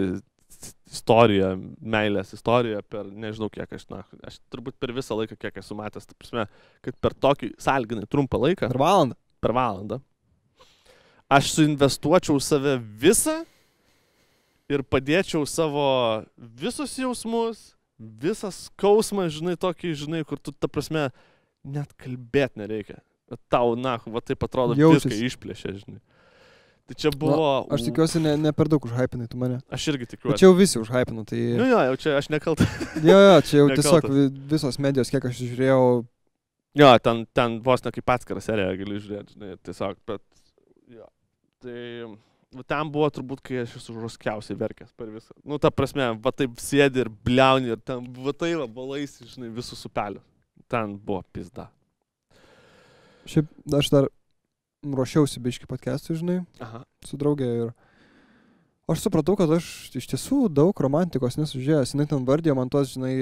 istorija, meilės istorija per nežinau kiek aš turbūt per visą laiką, kiek esu matęs, ta prasme, kad per tokį sąlyginai trumpą laiką. Per valandą. Aš suinvestuočiau save visą ir padėčiau savo visus jausmus, visas skausmas, žinai, tokį, žinai, kur tu, ta prasme, net kalbėt nereikia. Tau, va taip atrodo, viską išplėšė, žinai. Tai čia buvo... Aš tikiuosi, ne per daug užhypinai tu mane. Aš irgi tikiuosi. Čia jau visi užhypinu, tai... Nu jo, jau čia aš nekaltas. Jo, čia jau tiesiog visos medijos, kiek aš žiūrėjau... Jo, ten vos ne kaip atskirą seriją gali žiūrėti, žinai, tiesiog, bet... Jo. Tai... Ten buvo turbūt, kai aš esu žoskiausiai verkęs per visą. Nu, ta prasme, va taip sėdi ir bliauni ir ten va tai va balaisi, žinai, visus upelius. Ten buvo pizda. Šiaip aš dar ruošiausi biškį podcast'ui, žinai, Aha. su draugė ir aš supratau, kad aš iš tiesų daug romantikos nesužiūrėjęs. Jis ten vardėjo man tuos, žinai,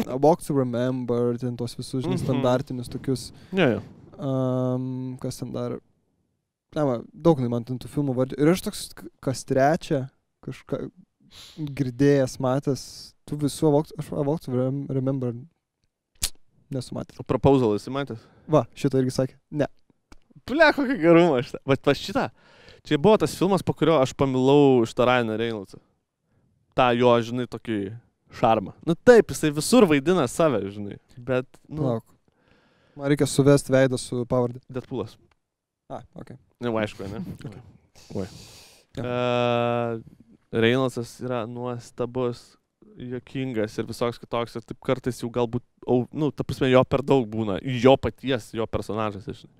A Walk to Remember, ten tuos visus, žinai, standartinius tokius. Jo. Kas ten dar? Ne, daug man ten tų filmų vardėjo. Ir aš toks, kas trečia, kažką girdėjęs, matęs, tų visų A Walk to Remember nesu matęs. Proposal esi matęs? Va, šitą irgi sakė. Ne. Ble, kokį gerumą šitą. Bet pas šitą. Čia buvo tas filmas, po kurio aš pamilau šitą Ryaną Reynoldsą. Ta jo, žinai, tokį šarmą. Nu taip, jisai visur vaidina save, žinai. Bet, nu... Lauk. Man reikia suvesti veidą su pavardė. Deadpoolas. Okay. Ne, aišku, ne? Okay. Oi. Ja. Reynoldsas yra nuostabus, juokingas ir visoks kitoks. Ir taip kartais jau galbūt, nu, ta prasme, jo per daug būna. Jo paties, jo personažas, žinai.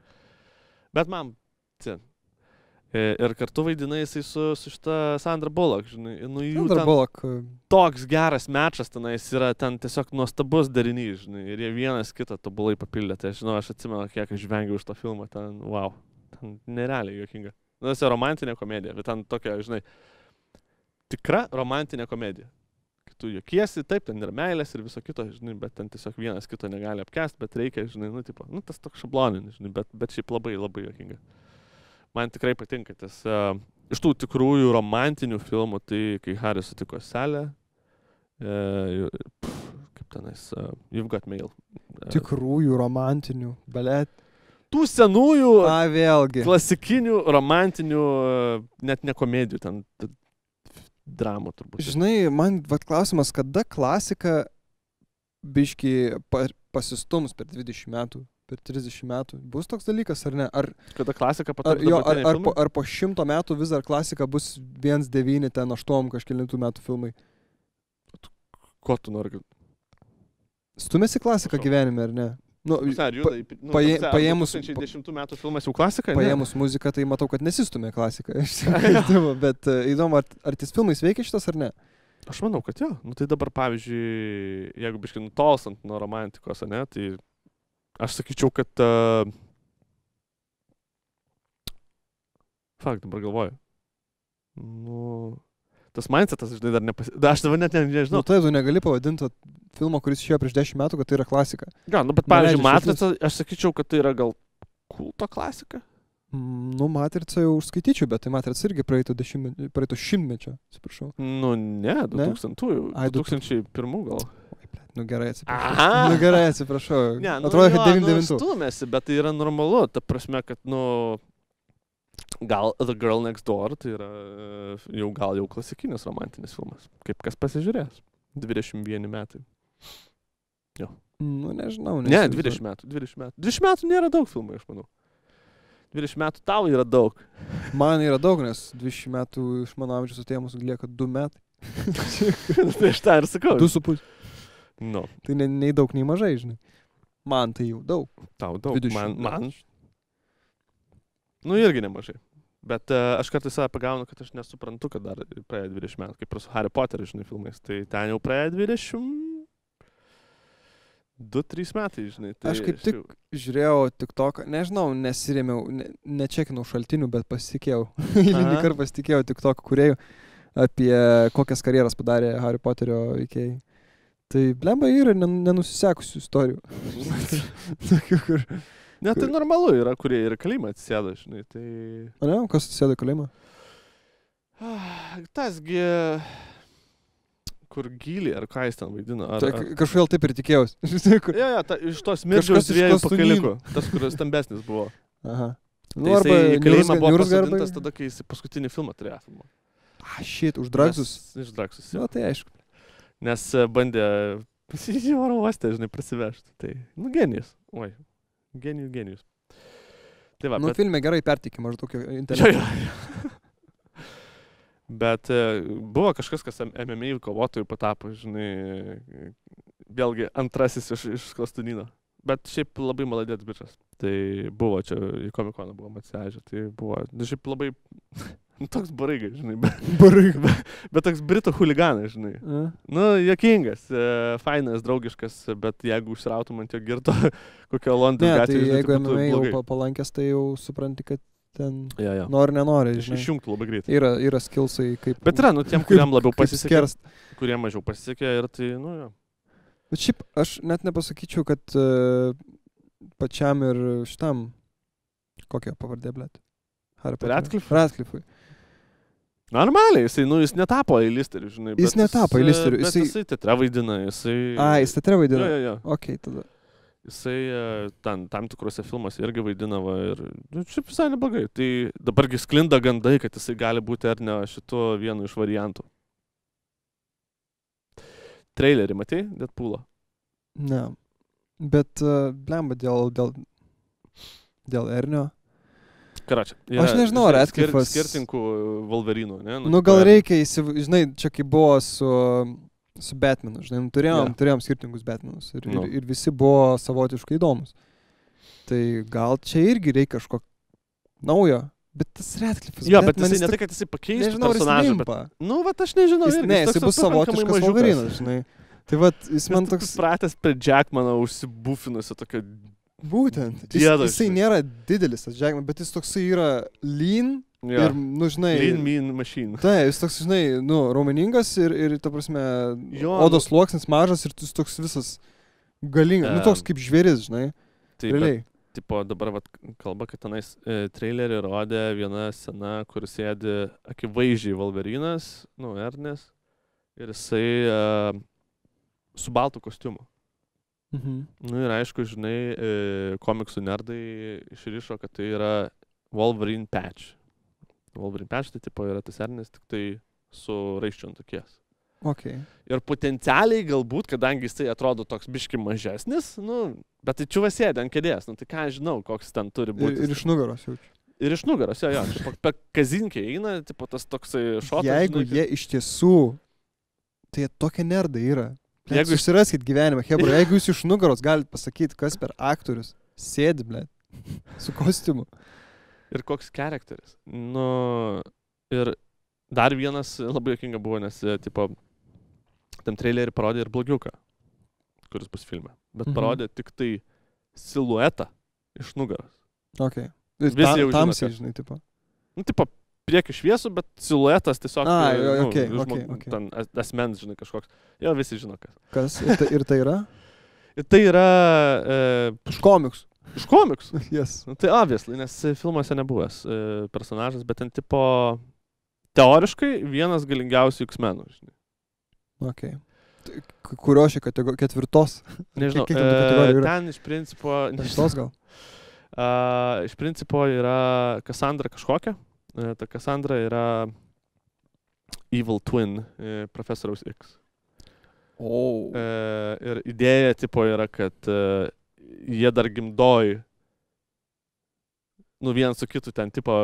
Bet man, ir kartu vaidina jisai su šita Sandra Bullock, žinai. Nu, Sandra Bullock. Toks geras mečas tenais yra, ten tiesiog nuostabus darinys, žinai. Ir jie vienas kitą tobulai papildė. Tai aš atsimenu, kiek aš žvengiau už tą filmą, ten, wow. Ten nerealiai juokinga. Nu, tas yra romantinė komedija, bet ten tokia, žinai, tikra romantinė komedija. Tu juokiesi, taip, ten yra meilės ir viso kito, žinai, bet ten tiesiog vienas kito negali apkęst, bet reikia, žinai, nu, tipo, nu, tas toks šabloninis, žinai, bet šiaip labai, labai juokinga. Man tikrai patinka tas, iš tų tikrųjų romantinių filmų, tai kai Haris sutiko Salę, kaip tenais, You've Got Mail. Tikrųjų romantinių, balet. Tų senųjų, vėlgi. Klasikinių, romantinių, net ne komedijų, ten dramų turbūt. Žinai, man klausimas, kada klasika biški pasistums per 20 metų, per 30 metų. Bus toks dalykas, ar ne? Kada klasika pataps dabartiniai filmai? Ar po 100 metų vis dar klasika bus 1,9, ten 8 kažkelintų metų filmai? Ko tu nori? Stumėsi klasika gyvenime, ar ne? Nu, paėmus 2010 metų filmas jau klasika? Paėmus muziką, tai matau, kad nesistumė klasika. Bet įdomu, ar ties filmais veikia šitas ar ne? Aš manau, kad jo. Nu tai dabar, pavyzdžiui, jeigu biškai nutolstant nuo romantikos, ne, tai aš sakyčiau, kad... dabar galvoju. Nu... Tas mindsetas, žinai, dar aš dabar net nežinau. Nu, tai tu negali pavadinti filmo, kuris išėjo prieš 10 metų, kad tai yra klasika. Ja, nu, bet pavyzdžiui, Matrica, aš sakyčiau, kad tai yra gal kulto klasika. Nu, Matrica jau užskaityčiau, bet tai Matrica irgi praeito šimtmečio, atsiprašau. Nu, ne, 2000-ųjų. 2001 gal. Nu, gerai atsiprašau. Ne, nu, atrodo, kad 99. Nu, stumėsi, bet tai yra normalu. Ta prasme, kad, nu... Gal The Girl Next Door, tai yra jau klasikinis romantinis filmas. Kaip kas pasižiūrės. 21 metai. Jo. Nu, nežinau. Ne, 20 metų. 20 metų nėra daug filmų, aš manau. 20 metų tau yra daug. Man yra daug, nes 20 metų iš mano amžiaus atėmus lieka 2 metai. Tai aš tą ir sakau. 2,5. No. Tai nei daug, nei mažai, žinai. Man tai jau daug. Tau daug. Man. Nu, irgi nemažai. Bet aš kartais save pagaunu, kad aš nesuprantu, kad dar praėjo 20 metų, kaip ir su Harry Potteriu, žinai, filmais. Tai ten jau praėjo 2-3 metai, žinai. Tai aš kaip tik žiūrėjau TikToką, nežinau, nesirėmiau, nečekinau šaltinių, bet pasitikėjau. Eilinį kartą pasitikėjau TikTok kūrėjų apie kokias karjeras padarė Harry Potterio veikėjai. Tai blemba yra nenusisekusių istorijų. Tokių, kur... Ne, tai normalu yra, kurie ir kalėjimą atsisėdo, žinai, tai... O ne, kas atsisėdo kalėjimą? Tasgi, kur Gylį, ar ką jis ten vaidino. Kažkodėl taip ir tikėjausi. Jo, iš tos mirdžiaus dviejų pakalikų, tas, kuris stambesnis buvo. Aha. Nu, tai jisai į kalėjimą buvo pasodintas tada, kai jis paskutinį filmą turėjo filmą. Shit, už Dragsus? Iš Dragsus, jo. Tai aišku. Nes bandė į oro uostę, žinai, prasivežti. Tai, nu, genijus. Oi. Genijus. Tai va, nu, filme gerai pertikė maždaug internetą. Bet buvo kažkas, kas MMA kovotojų patapo, žinai, vėlgi antrasis iš Klastonino. Bet šiaip labai maladėt bičas. Tai buvo čia, į Komikoną buvom atsivežę. Tai buvo, šiaip labai, toks baraigai, žinai. Bet toks britų huliganas, žinai. Nu, juokingas, fainas, draugiškas, bet jeigu užsirautum ant jo girto kokio Londono gatvėje. Tai jeigu MMA jau palankęs, tai jau supranti, kad ten Jo. nori, nenori, žinai. Išjungtų labai greitai. Yra skillsai kaip... Bet yra, tiem, kuriam labiau kaip pasisekė, skerst. kuriem mažiau pasisekė ir tai, jo. Bet šiaip aš net nepasakyčiau, kad pačiam ir šitam... Kokia pavardė, blėt? Radcliffe'ui. Normaliai, jis netapo eilysteriu, žinai. Jis netapo eilysteriu. Bet jisai teatre vaidina, jis teatre vaidina? Jo. Ok, tada. Jisai tam tikrose filmuose irgi vaidinavo ir šiaip visai neblogai. Tai dabargi sklinda gandai, kad jisai gali būti ar ne šito vienu iš variantų. Trailerį matei, Deadpool'o? Ne. Bet, blemba, dėl Ernio. Karočią. Aš nežinau, ar Radcliffe'as... Skirtingų Wolverine'ų, ne? Nu, gal reikia, žinai, čia kaip buvo su Batmanu, žinai, turėjom skirtingus Batmanus ir visi buvo savotiškai įdomus. Tai gal čia irgi reikia kažko naujo, bet tas Radcliffe'as... Jo, bet jisai ne tai, kad jisai pakeistų personažą, bet... Nu, vat aš nežinau irgi. Ne, jisai bus savotiškas Wolverine'as, žinai. Tai vat, jis man toks... Pratęs prie Jackmano užsibufinusi tokio... Būtent. Jisai nėra didelis tas Jackman, bet jis toksai yra lean ir, nu, žinai... Lean mean machine. Tai, jis toks, žinai, nu, raumeningas ir ta prasme, odos sluoksnis mažas ir jis toks visas galingas. Nu, toks kaip žvėris, žinai. Taip, realiai. Tipo, dabar vat, kalba, kad tenais trailerį rodė viena scena, kur sėdi akivaizdžiai Wolverinas, nu, Ernis, ir jisai su baltu kostiumu. Nu ir aišku, žinai, komiksų nerdai išrišo, kad tai yra Wolverine patch. Wolverine patch tai tipo yra tas Ernis, tik tai su raiščiu ant akies. Okay. Ir potencialiai galbūt, kadangi jisai atrodo toks biški mažesnis, nu, bet tai čiuvas sėdė ant kėdės, nu tai ką aš žinau, koks ten turi būti. Ir iš nugaros jaučiu. Ir iš nugaros, jo, tipo, per kazinkę eina, tipo tas toksai šotas. Jeigu jie iš tiesų, tai tokie nerdai yra. Jeigu išsiraskit gyvenimą, hebra, jeigu jūs iš nugaros galite pasakyti, kas per aktorius sėdi, blėt, su kostiumu. Ir koks charakteris. Nu, ir dar vienas labai juokinga buvo, nes, tipo, tam trailerį parodė ir blogiuką, kuris bus filme. Bet parodė tik tai siluetą iš nugaros. Ok. Visi jau tamsiai, žinai, tipo. Nu, tipo, priekį šviesų, bet siluetas tiesiog ten asmens, žinai, kažkoks. Jo, visi žino, kas. Kas? Ir tai yra? Ir tai yra... Iš komiksų. Iš komiksų? Yes. Nu, tai obviously, nes filmuose nebuvęs personažas, bet ten tipo teoriškai vienas galingiausių X-menų, žinai. Ok. Kurio šį ketvirtos? Nežinau, ten iš principo... Šeštos gal? Iš principo yra Cassandra kažkokia. Ta Cassandra yra evil twin profesoriaus X. Ir idėja tipo yra, kad jie dar gimdoj, nu vienas su kitu ten tipo,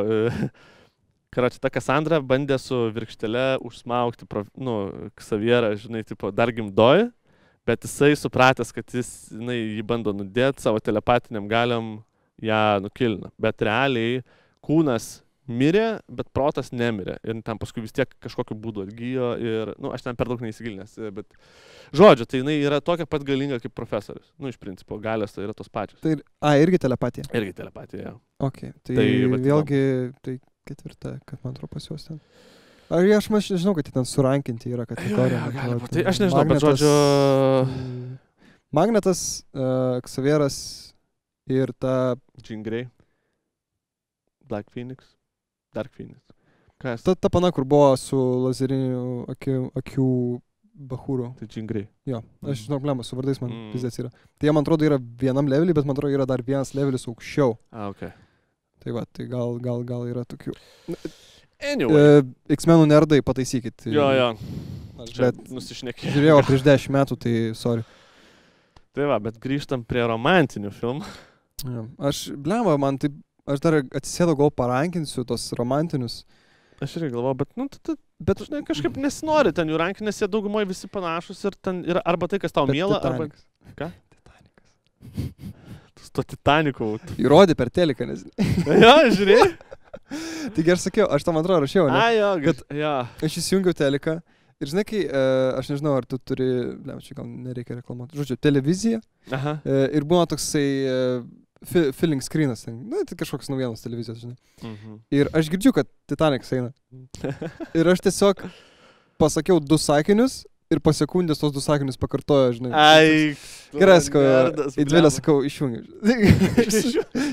karoči, ta Cassandra bandė su virkštele užsmaugti, Xavierą, žinai, tipo, dar gimdoj, bet jisai supratęs, kad jį bando nudėti savo telepatiniam galiam, ją nukilina. Bet realiai kūnas mirė, bet protas nemirė. Ir ten paskui vis tiek kažkokiu būdu atgyjo ir, aš ten per daug neįsigilinęs, bet žodžiu, tai jinai yra tokia pat galinga kaip profesorius. Iš principo, galios tai yra tos pačios. Tai, irgi telepatija? Irgi telepatija, jo. Ok, tai vėlgi, tai ketvirta, kad man atrodo pas juos ten. Ar aš žinau, kad ten surankinti yra kategorija. Tai aš nežinau, bet žodžiu... Magnetas, Xavieras ir ta... Jean Grey. Black Phoenix. Dark Phoenix. Kas? Ta pana, kur buvo su lazeriniu akių bachūru. Tai Jean Grey. Jo, aš žinau, blemas, su vardais man pizės yra. Tai jie, man atrodo, yra vienam levelį, bet man atrodo, yra dar vienas levelis aukščiau. Ok. Tai va, tai gal yra tokių... Anyway. X-menų nerdai, pataisykit. Jo. Aš nusišnekėjau. Žiūrėjau prieš 10 metų, tai sorry. Tai va, bet grįžtam prie romantinių filmų. Aš, blema, man taip... Aš dar atsisėdau, gal parankinsiu tos romantinius. Aš irgi galvoju, bet žinai, kažkaip nesinori ten jų rankinti, nes jie daugumoje visi panašus ir ten yra arba tai, kas tau miela, arba... Ką? Titanikas. Tu to Titaniku. Įrodė per teliką, nes... Jo, žiūrėjai? Taigi aš sakiau, aš tam antrą rašiau, ne? Jo. Aš įsijungiau teliką ir žinai, kai, aš nežinau, ar tu turi, čia gal nereikia reklamuoti, žodžiu, televiziją. Aha. Ir buvo toksai... filling screenas, nu, tai kažkoks naujienos televizijos, žinai. Mhm. Ir aš girdžiu, kad Titanic eina. Ir aš tiesiog pasakiau 2 sakinius ir po sekundės tos 2 sakinius pakartojo, žinai. Ai. Gerai, sakau, nerdas, į dvėlę blemba. sakau,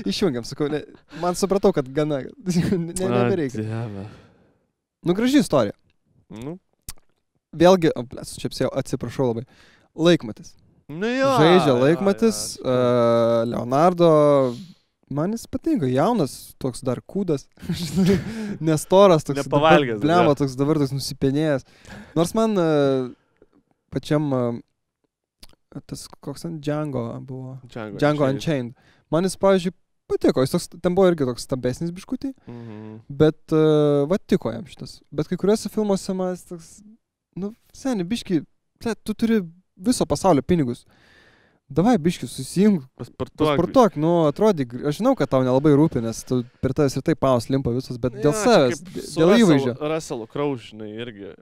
išjungiam, sakau, ne, man supratau, kad gana, nebereikia. Dieve. Nu, graži istorija. Nu, Vėlgi, čia atsiprašau labai, laikmatis. nu jo. Žaidžia laikmatis, jo. Leonardo, man jis patinka, jaunas, toks dar kūdas, žinai, nestoras, toks Nepavalgęs, blemba, jo. toks dabar toks nusipenėjęs. Nors man pačiam, tas koks ten Django buvo, Django Unchained, man jis, pavyzdžiui, patiko, jis toks, ten buvo irgi toks stambesnis biškutį, Mhm. bet va tiko jam šitas. Bet kai kuriuose filmuose man jis toks, nu, seni, biški, tu turi viso pasaulio pinigus. Davai, biški, susijung, pasportuok, nu, atrodyk, aš žinau, kad tau nelabai rūpi, nes tu per tavęs ir taip paus limpa visas, bet dėl savęs, dėl įvaizdžio. Russellu Crowe, žinai, irgi.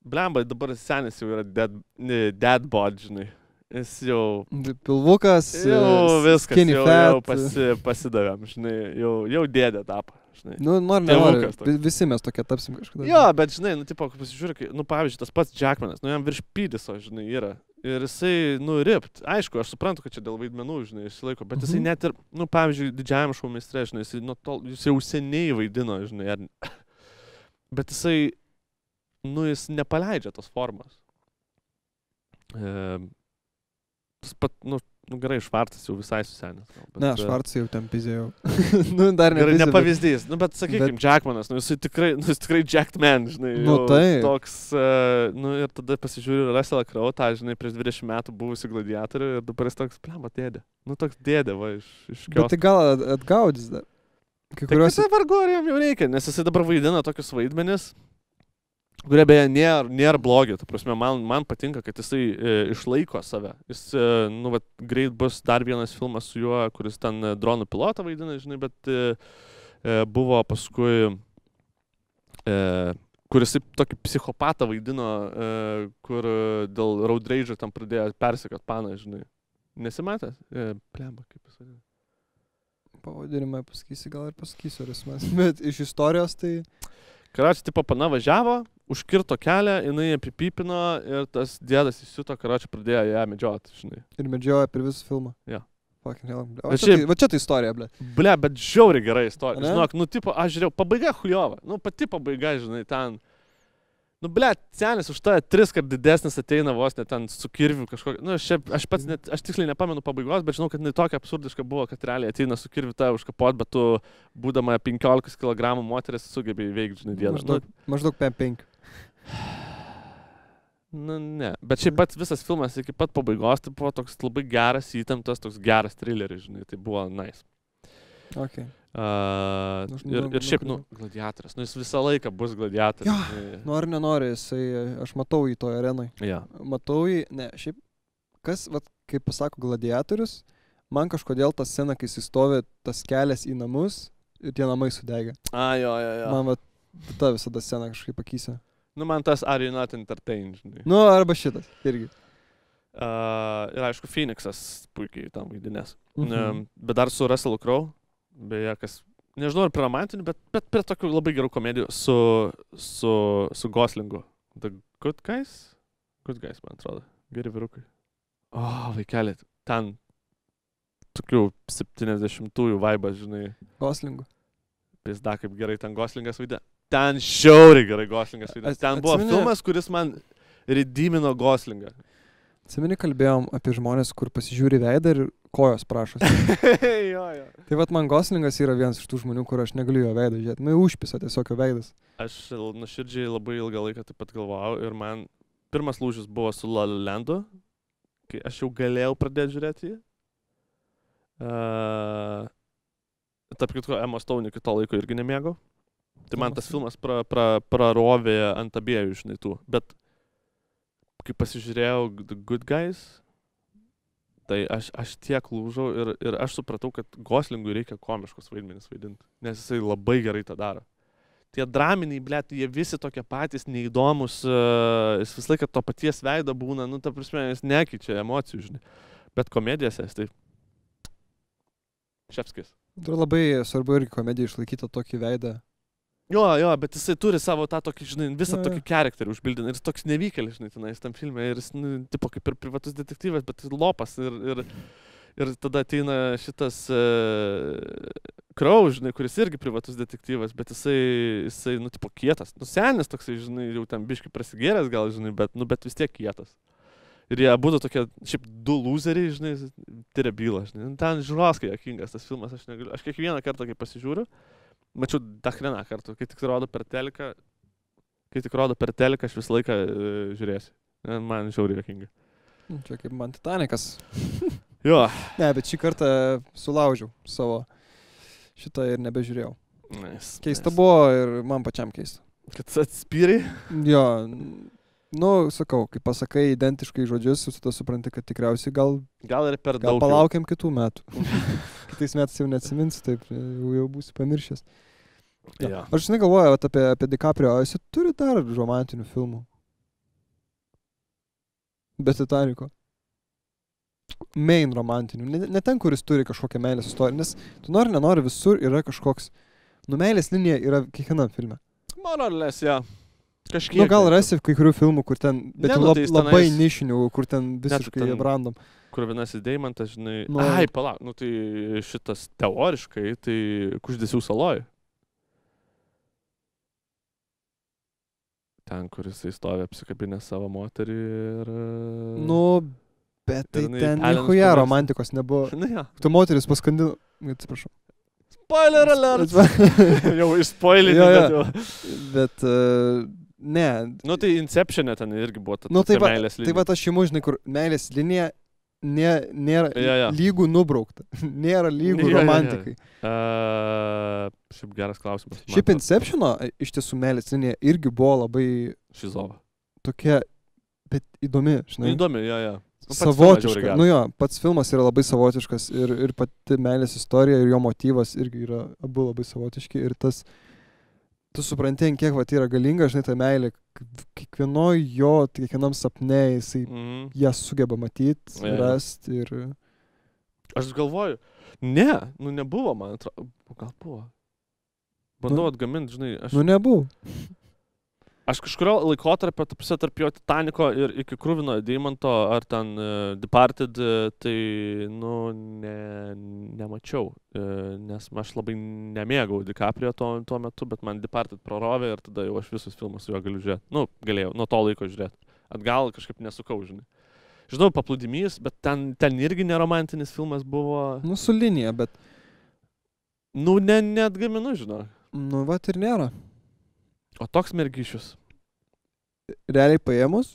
Blemba, dabar senis jau yra dead bod, žinai. Jis jau... Pilvukas, Jau viskas, skinny jau fat. pasidavėm, žinai, jau dėdė tapo, žinai. Nu, nori, nenori, Tėvukas toks. visi mes tokie tapsim kažkada. Jo, bet žinai, nu, tipo, kai pasižiūrė, nu, pavyzdžiui, tas pats Jackmanas, nu, jam virš pydiso, žinai, yra. Ir jisai, nu, ript. Aišku, aš suprantu, kad čia dėl vaidmenų, žinai, išsilaiko, bet jisai net ir, nu, pavyzdžiui, didžiajam šou meistre, žinai, jis jau seniai vaidino, žinai, bet jisai, nu, jis nepaleidžia tos formos. Tas pat, nu, gerai, Švarcas jau visai susenęs. Ne, Švarcas jau ten pizė jau. Nu, dar ne. Gerai, ne pavyzdys. Nu, bet sakykim, Jackmanas, nu, jisai tikrai Jacked Man, žinai. Nu, tai. Toks, nu, ir tada pasižiūriu Russellą Crowe, tą, žinai, prieš 20 metų buvusi gladiatorių ir dabar jis toks, blemba, dėdė. Nu, toks dėdė, va, iš kios. Bet tai gal atgaudys dar. Kai kuriuos... Tai vargu ar jam jau reikia, nes jisai dabar vaidina tokius vaidmenis, kurie beje nėra blogi. Ta prasme, man patinka, kad jisai išlaiko save. Jis, nu, vat, greit bus dar vienas filmas su juo, kuris ten dronų pilotą vaidina, žinai, bet buvo paskui, kuris tokį psichopatą vaidino, kur dėl road rage'o tam pradėjo persekiot paną, žinai. Nesimatęs? Blemba, kaip pasakė. Pavadinimą pasakysi, gal ir pasakysiu, ar jis man. Bet iš istorijos tai... Karoči, tipo, pana važiavo, užkirto kelią, jinai apipypino ir tas dėdas įsiuto, karoči, pradėjo ją medžioti, žinai. Ir medžioja per visą filmą. Jo. Fucking hell. Va čia tai istorija, ble. Ble, bet žiauriai gera istorija. Ne? Žinok, nu, tipo, aš žiūrėjau, pabaiga chujova. Nu, pati pabaiga, žinai, ten... Nu, ble, senis už tą 3 kart didesnis ateina vos net ten su kirviu kažkokį. Nu, aš pats net, aš tiksliai nepamenu pabaigos, bet žinau, kad jinai tokia absurdiška buvo, kad realiai ateina su kirviu tą užkapot, bet tu, būdama 15 kg moteris, sugebėjai veikti, žinai, dieną. Maždaug 5. Nu, ne. Bet šiaip pats visas filmas iki pat pabaigos, tai buvo toks labai geras, įtemptas, toks geras trileris, žinai, tai buvo nice. Okay. Ir šiaip, nu, gladiatoras, nu, jis visą laiką bus gladiatoras. Jo, nori, nenori, jisai, aš matau jį toje arenai. Ja. Matau jį, ne, šiaip, kas, vat, kaip pasako gladiatorius, man kažkodėl ta scena, kai jis stovi tas kelias į namus ir tie namai sudegė. Jo. Man, vat, ta visada scena kažkaip pakysė. Nu, man tas Are You Not Entertained, žinai. Nu, arba šitas, irgi. Ir aišku, Phoenixas puikiai tam vaidinės. Bet dar su Russellu Crowe. Beje, kas, nežinau, ar prie romantinių, bet prie tokių labai gerų komedijų su Goslingu. The Good Guys? Good Guys, man atrodo. Geri vyrukai. Vaikelė, ten tokių 70-ųjų vaibas, žinai. Goslingu. Pizda, kaip gerai ten Goslingas vaidė. Ten žiauriai gerai Goslingas vaidė. Ten buvo filmas, kuris man redimino Goslingą. Atsimeni, kalbėjom apie žmonės, kur pasižiūri veidą ir kojos prašosi. Jo. Tai vat man Goslingas yra vienas iš tų žmonių, kur aš negaliu jo veidą žiūrėti. Man užpisa tiesiog jo veidas. Aš nuoširdžiai labai ilgą laiką taip pat galvojau ir man pirmas lūžis buvo su La La Landu, kai aš jau galėjau pradėti žiūrėti jį. Tarp kitko, Emma Stone iki to laiko irgi nemėgau. Tai man tas filmas prarovė ant abiejų, žinai, tų. Bet kai pasižiūrėjau The Good Guys, tai aš tiek lūžau ir aš supratau, kad Goslingui reikia komiškus vaidmenis vaidinti, nes jisai labai gerai tą daro. Tie draminiai, blėt, jie visi tokie patys, neįdomus, jis visą laiką to paties veido būna, nu, ta prasme, jis nekeičia emocijų, žinai. Bet komedijose jis tai Šepskis. Tai labai svarbu irgi komedija išlaikyti tokį veidą. Jo, bet jisai turi savo tą tokį, žinai, visą Jo. tokį charakterį užbildinį. Ir jis toks nevykėlis, žinai, tenais tam filme. Ir jis, nu, tipo, kaip ir privatus detektyvas, bet jis lopas. Ir tada ateina šitas Crow, žinai, kuris irgi privatus detektyvas, bet jisai, nu, tipo, kietas. Nu, senis toksai, žinai, jau ten biškai prasigėręs gal, žinai, bet vis tiek kietas. Ir jie būtų tokie, šiaip, du loseriai, žinai, tyria bylą, žinai. Ten žiūrovskai juokingas tas filmas, aš negaliu. Aš kiekvieną kartą, kai pasižiūriu, mačiau dachreną kartų, kai tik rodo per teliką, aš visą laiką žiūrėsiu. Man žiauriai juokinga. Čia kaip man Titanikas. Jo. Ne, bet šį kartą sulaužiau savo šitą ir nebežiūrėjau. Keista buvo ir man pačiam keista. Kad atspyrai? Jo, nu, sakau, kai pasakai identiškai žodžius, tada supranti, kad tikriausiai gal ir per daug. Gal palaukiam kitų metų. Kitais metais jau neatsiminsiu, taip, jau būsiu pamiršęs. Ja. Aš žinai galvoju apie DiCaprio, jis turi dar romantinių filmų. Be Titaniko. Main romantinių. Ne ten, kuris turi kažkokią meilės istoriją, nes tu nenori visur yra kažkoks, nu meilės linija yra kiekvienam filme. Moralės, ja. Kažkiek. Nu gal rasi kai kurių filmų, kur ten, bet jau labai nišinių, kur ten visiškai random. Kur vienasis deimantas, žinai, palauk, nu tai šitas teoriškai, tai Kuždesių saloj. Ten, kur jisai stovi apsikabinę savo moterį ir... Nu, bet tai ten nichuja romantikos nebuvo. Nu, ja. Tu moteris paskandino, atsiprašau. Spoiler alert! Jau išspoilinė, bet jau. Bet, ne. Nu tai Inception'e ten irgi buvo ta meilės linija. Tai va aš imu, žinai, kur meilės linija nėra lygų nubraukta. Nėra lygų romantikai. Šiaip geras klausimas. Šiaip Inception'o iš tiesų meilės linija irgi buvo labai... Šizova. Tokia, bet įdomi, žinai. Įdomi, ja. Savotiška. Nu jo, pats filmas yra labai savotiškas ir pati meilės istorija ir jo motyvas irgi yra abu labai savotiški ir tas, tu supranti, kiek vat yra galinga, žinai, ta meilė, kiekvienam sapne jisai ją sugeba matyti, rasti ir... Aš galvoju, nebuvo, man atrodo, gal buvo. Bandau atgaminti, žinai, aš... Nu nebuvo. Aš kažkurio laikotarpio, tarp jo Titaniko ir iki Kruvino deimanto, ar ten Departed, tai, nu, nemačiau, nes aš labai nemėgau DiCaprio tuo metu, bet man Departed prarovė ir tada jau aš visus filmus su juo galiu žiūrėti. Nu, galėjau, nuo to laiko žiūrėti. Atgal kažkaip nesukau, žinai. Žinau, Paplūdimys, bet ten irgi neromantinis filmas buvo. Nu, su linija, bet... Nu, neatgaminu, žinau. Nu, vat ir nėra. O toks mergišius. Realiai paėmus,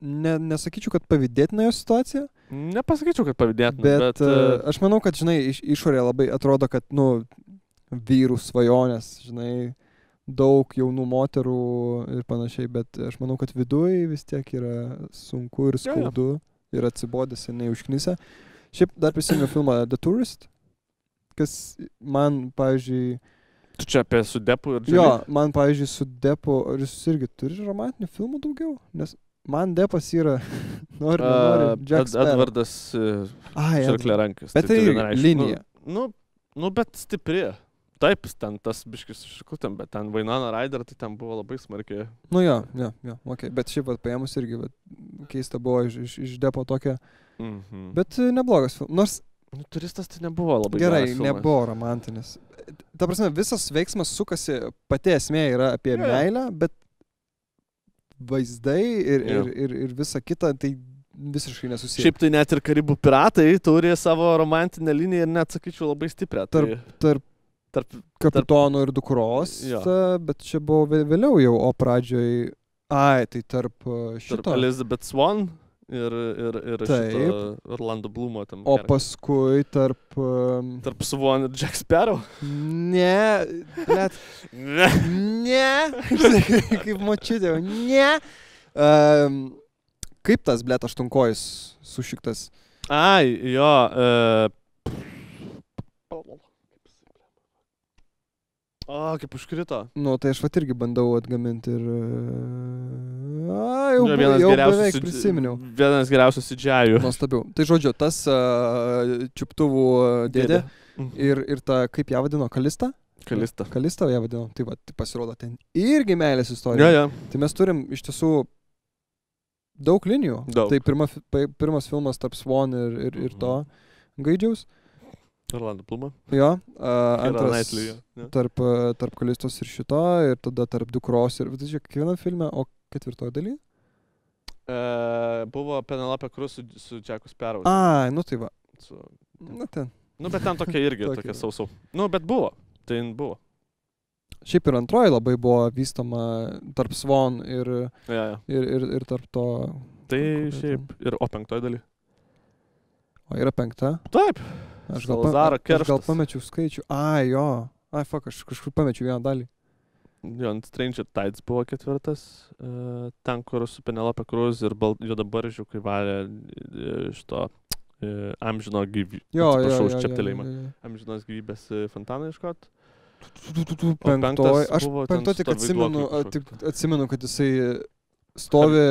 nesakyčiau, kad pavydėtina jo situacija. Nepasakyčiau, kad pavydėtina, bet... Aš manau, kad, žinai, išorė labai atrodo, kad, nu, vyrų svajonės, žinai, daug jaunų moterų ir panašiai, bet aš manau, kad viduj vis tiek yra sunku ir skaudu ir atsibodęs ir neužknisa. Šiaip dar prisimenu filmą The Tourist, kas man, pavyzdžiui... Tu čia apie su Depu ir Dželi? Jo, man, pavyzdžiui, su Depu, ar jis irgi turi romantinių filmų daugiau? Nes man Depas yra, nori, Jack Sparrow. Edvardas Širklerankis. Bet tai linija. Nu, bet stipri. Taip, ten tas biškis iškutėm, bet ten Winona Ryder, tai ten buvo labai smarkiai. Nu jo, okay. Bet šiaip paėmus irgi, keista buvo iš Depo tokia, bet neblogas filmas. Nors Turistas tai nebuvo labai gerai, nebuvo romantinis. Ta prasme, visas veiksmas sukasi, pati esmė yra apie meilę, bet vaizdai ir visa kita, tai visiškai nesusiję. Šiaip tai net ir Karibų piratai turi savo romantinę liniją ir net, sakyčiau, labai stiprią. Tarp kapitono ir dukros, bet čia buvo vėliau jau, o pradžioj, tai tarp šito. Tarp Elizabeth Swann ir šito Orlando Bloomo tam. O paskui tarp Swann ir Jack Sparrow? Ne, net. Ne. Kaip močiutė, ne. Kaip tas, blet, aštunkojus sušiktas? Jo. O, kaip užkrito. Nu, tai aš vat irgi bandau atgaminti ir... Jau, Vienas jau geriausių beveik prisiminiau. Vienas geriausių sidžiajų. Nuostabiau. Tai žodžiu, tas čiuptuvų dėdė ir ta, kaip ją vadino, Kalista? Kalista. Kalista ją vadino. Tai va, tai pasirodo ten irgi meilės istorija. Ja. Tai mes turim iš tiesų daug linijų. Daug. Tai pirmas filmas tarp Swan ir to Gaidžiaus. Orlando Plumą. Jo. Antras ja. tarp Kalistos ir šito, ir tada tarp dukros ir, žiūrėk, kiekvieną filmą, o ketvirtoje daly? Buvo Penelope Cruz su Jacku Sparrow. Nu tai va. Nu ten. Nu, bet ten tokia irgi, tokia sausau. Nu, bet buvo. Tai buvo. Šiaip ir antroji labai buvo vystoma tarp Swan ir tarp to... Tai šiaip ir o penktoji daly. O yra penkta? Taip. Aš gal pamečiau skaičių. Jo. Fuck, aš kažkur pamečiau vieną dalį. Jo, Stranger Tides buvo ketvirtas. Ten, kur su Penelope Cruz ir Juodabarzdžiu, kai valė šito amžino gyvybės. Atsiprašau už čeptelėjimą. Amžinos gyvybės fontaną iškot. Penktoji. Aš penktoji tik atsimenu, kad jisai stovi...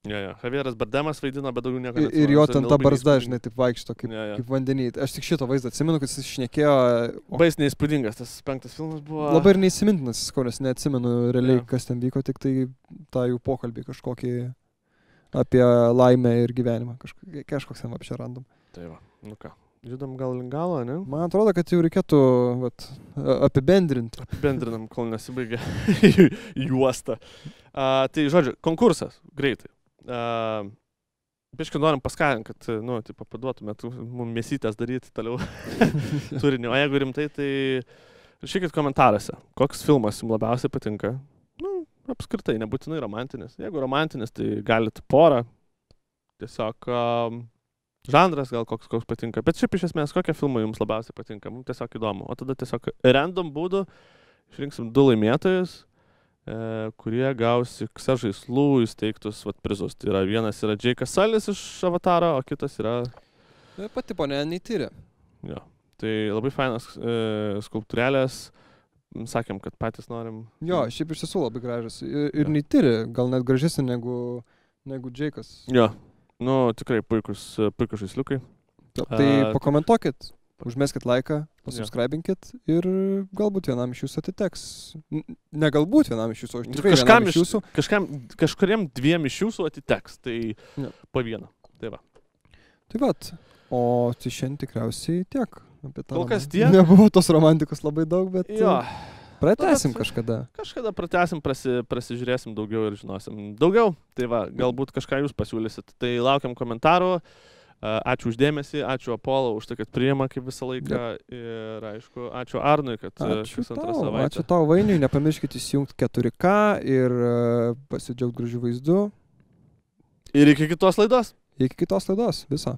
Javieras Bardemas vaidino, bet daugiau nieko neatsimenu. Ir jo ten ta barzda, žinai, taip vaikšto, kaip vandenį. Aš tik šito vaizdą atsimenu, kad jis šnekėjo... Bais neįspūdingas, tas penktas filmas buvo... Labai ir neįsimintinas, nes neatsimenu realiai, kas ten vyko, tik tai tą jų pokalbį kažkokį apie laimę ir gyvenimą. Kažkoks ten apšė random. Tai va, nu ką, judam gal link galo, ne? Man atrodo, kad jau reikėtų apibendrinti. Apibendrinam, kol nesibaigia juosta. Tai, žodžiu, konkursas, greitai. Biškai norim paskatinti, kad, nu, tipo, paduotumėt mums mėsytės daryti toliau turinį. O jeigu rimtai, tai rašykit komentaruose, koks filmas jums labiausiai patinka. Nu, apskritai, nebūtinai romantinis. Jeigu romantinis, tai galit porą. Tiesiog žanras gal koks patinka. Bet šiaip iš esmės, kokie filmai jums labiausiai patinka. Mums tiesiog įdomu. O tada tiesiog random būdu išrinksim 2 laimėtojus, kurie gaus X žaislų įsteigtus prizus. Tai yra, vienas yra Džeikas Salis iš Avataro, o kitas yra... Pati ponė neįtyrė. Jo. Tai labai fainas skulptūrėlės. Sakėm, kad patys norim... Jo, šiaip iš tiesų labai gražas. Ir neįtyrė, gal net gražesnė negu Džeikas. Jo. Nu, tikrai puikus žaisliukai. Tai pakomentuokit. Užmeskit laiką, pasubscribinkit ir galbūt vienam iš jūsų atiteks. Ne galbūt vienam iš jūsų, o tikrai vienam iš jūsų. Kažkuriem 2 iš jūsų atiteks, tai po vieną. Tai va. Tai va. O tai šiandien tikriausiai tiek. Kol kas tiek. Nebuvo tos romantikos labai daug, bet jo. Pratęsim kažkada. Kažkada pratęsim, prasižiūrėsim daugiau ir žinosim daugiau. Tai va, galbūt kažką jūs pasiūlysit. Tai laukiam komentarų. Ačiū uždėmesį, ačiū Apollo už tai, kad priima kaip visą laiką ir aišku, ačiū Arnui, kad kas antrą savaitę. Ačiū tau, Vainiui, nepamirškit įsijungti 4K ir pasidžiaugti gražių vaizdų. Ir iki kitos laidos. Iki kitos laidos, viso.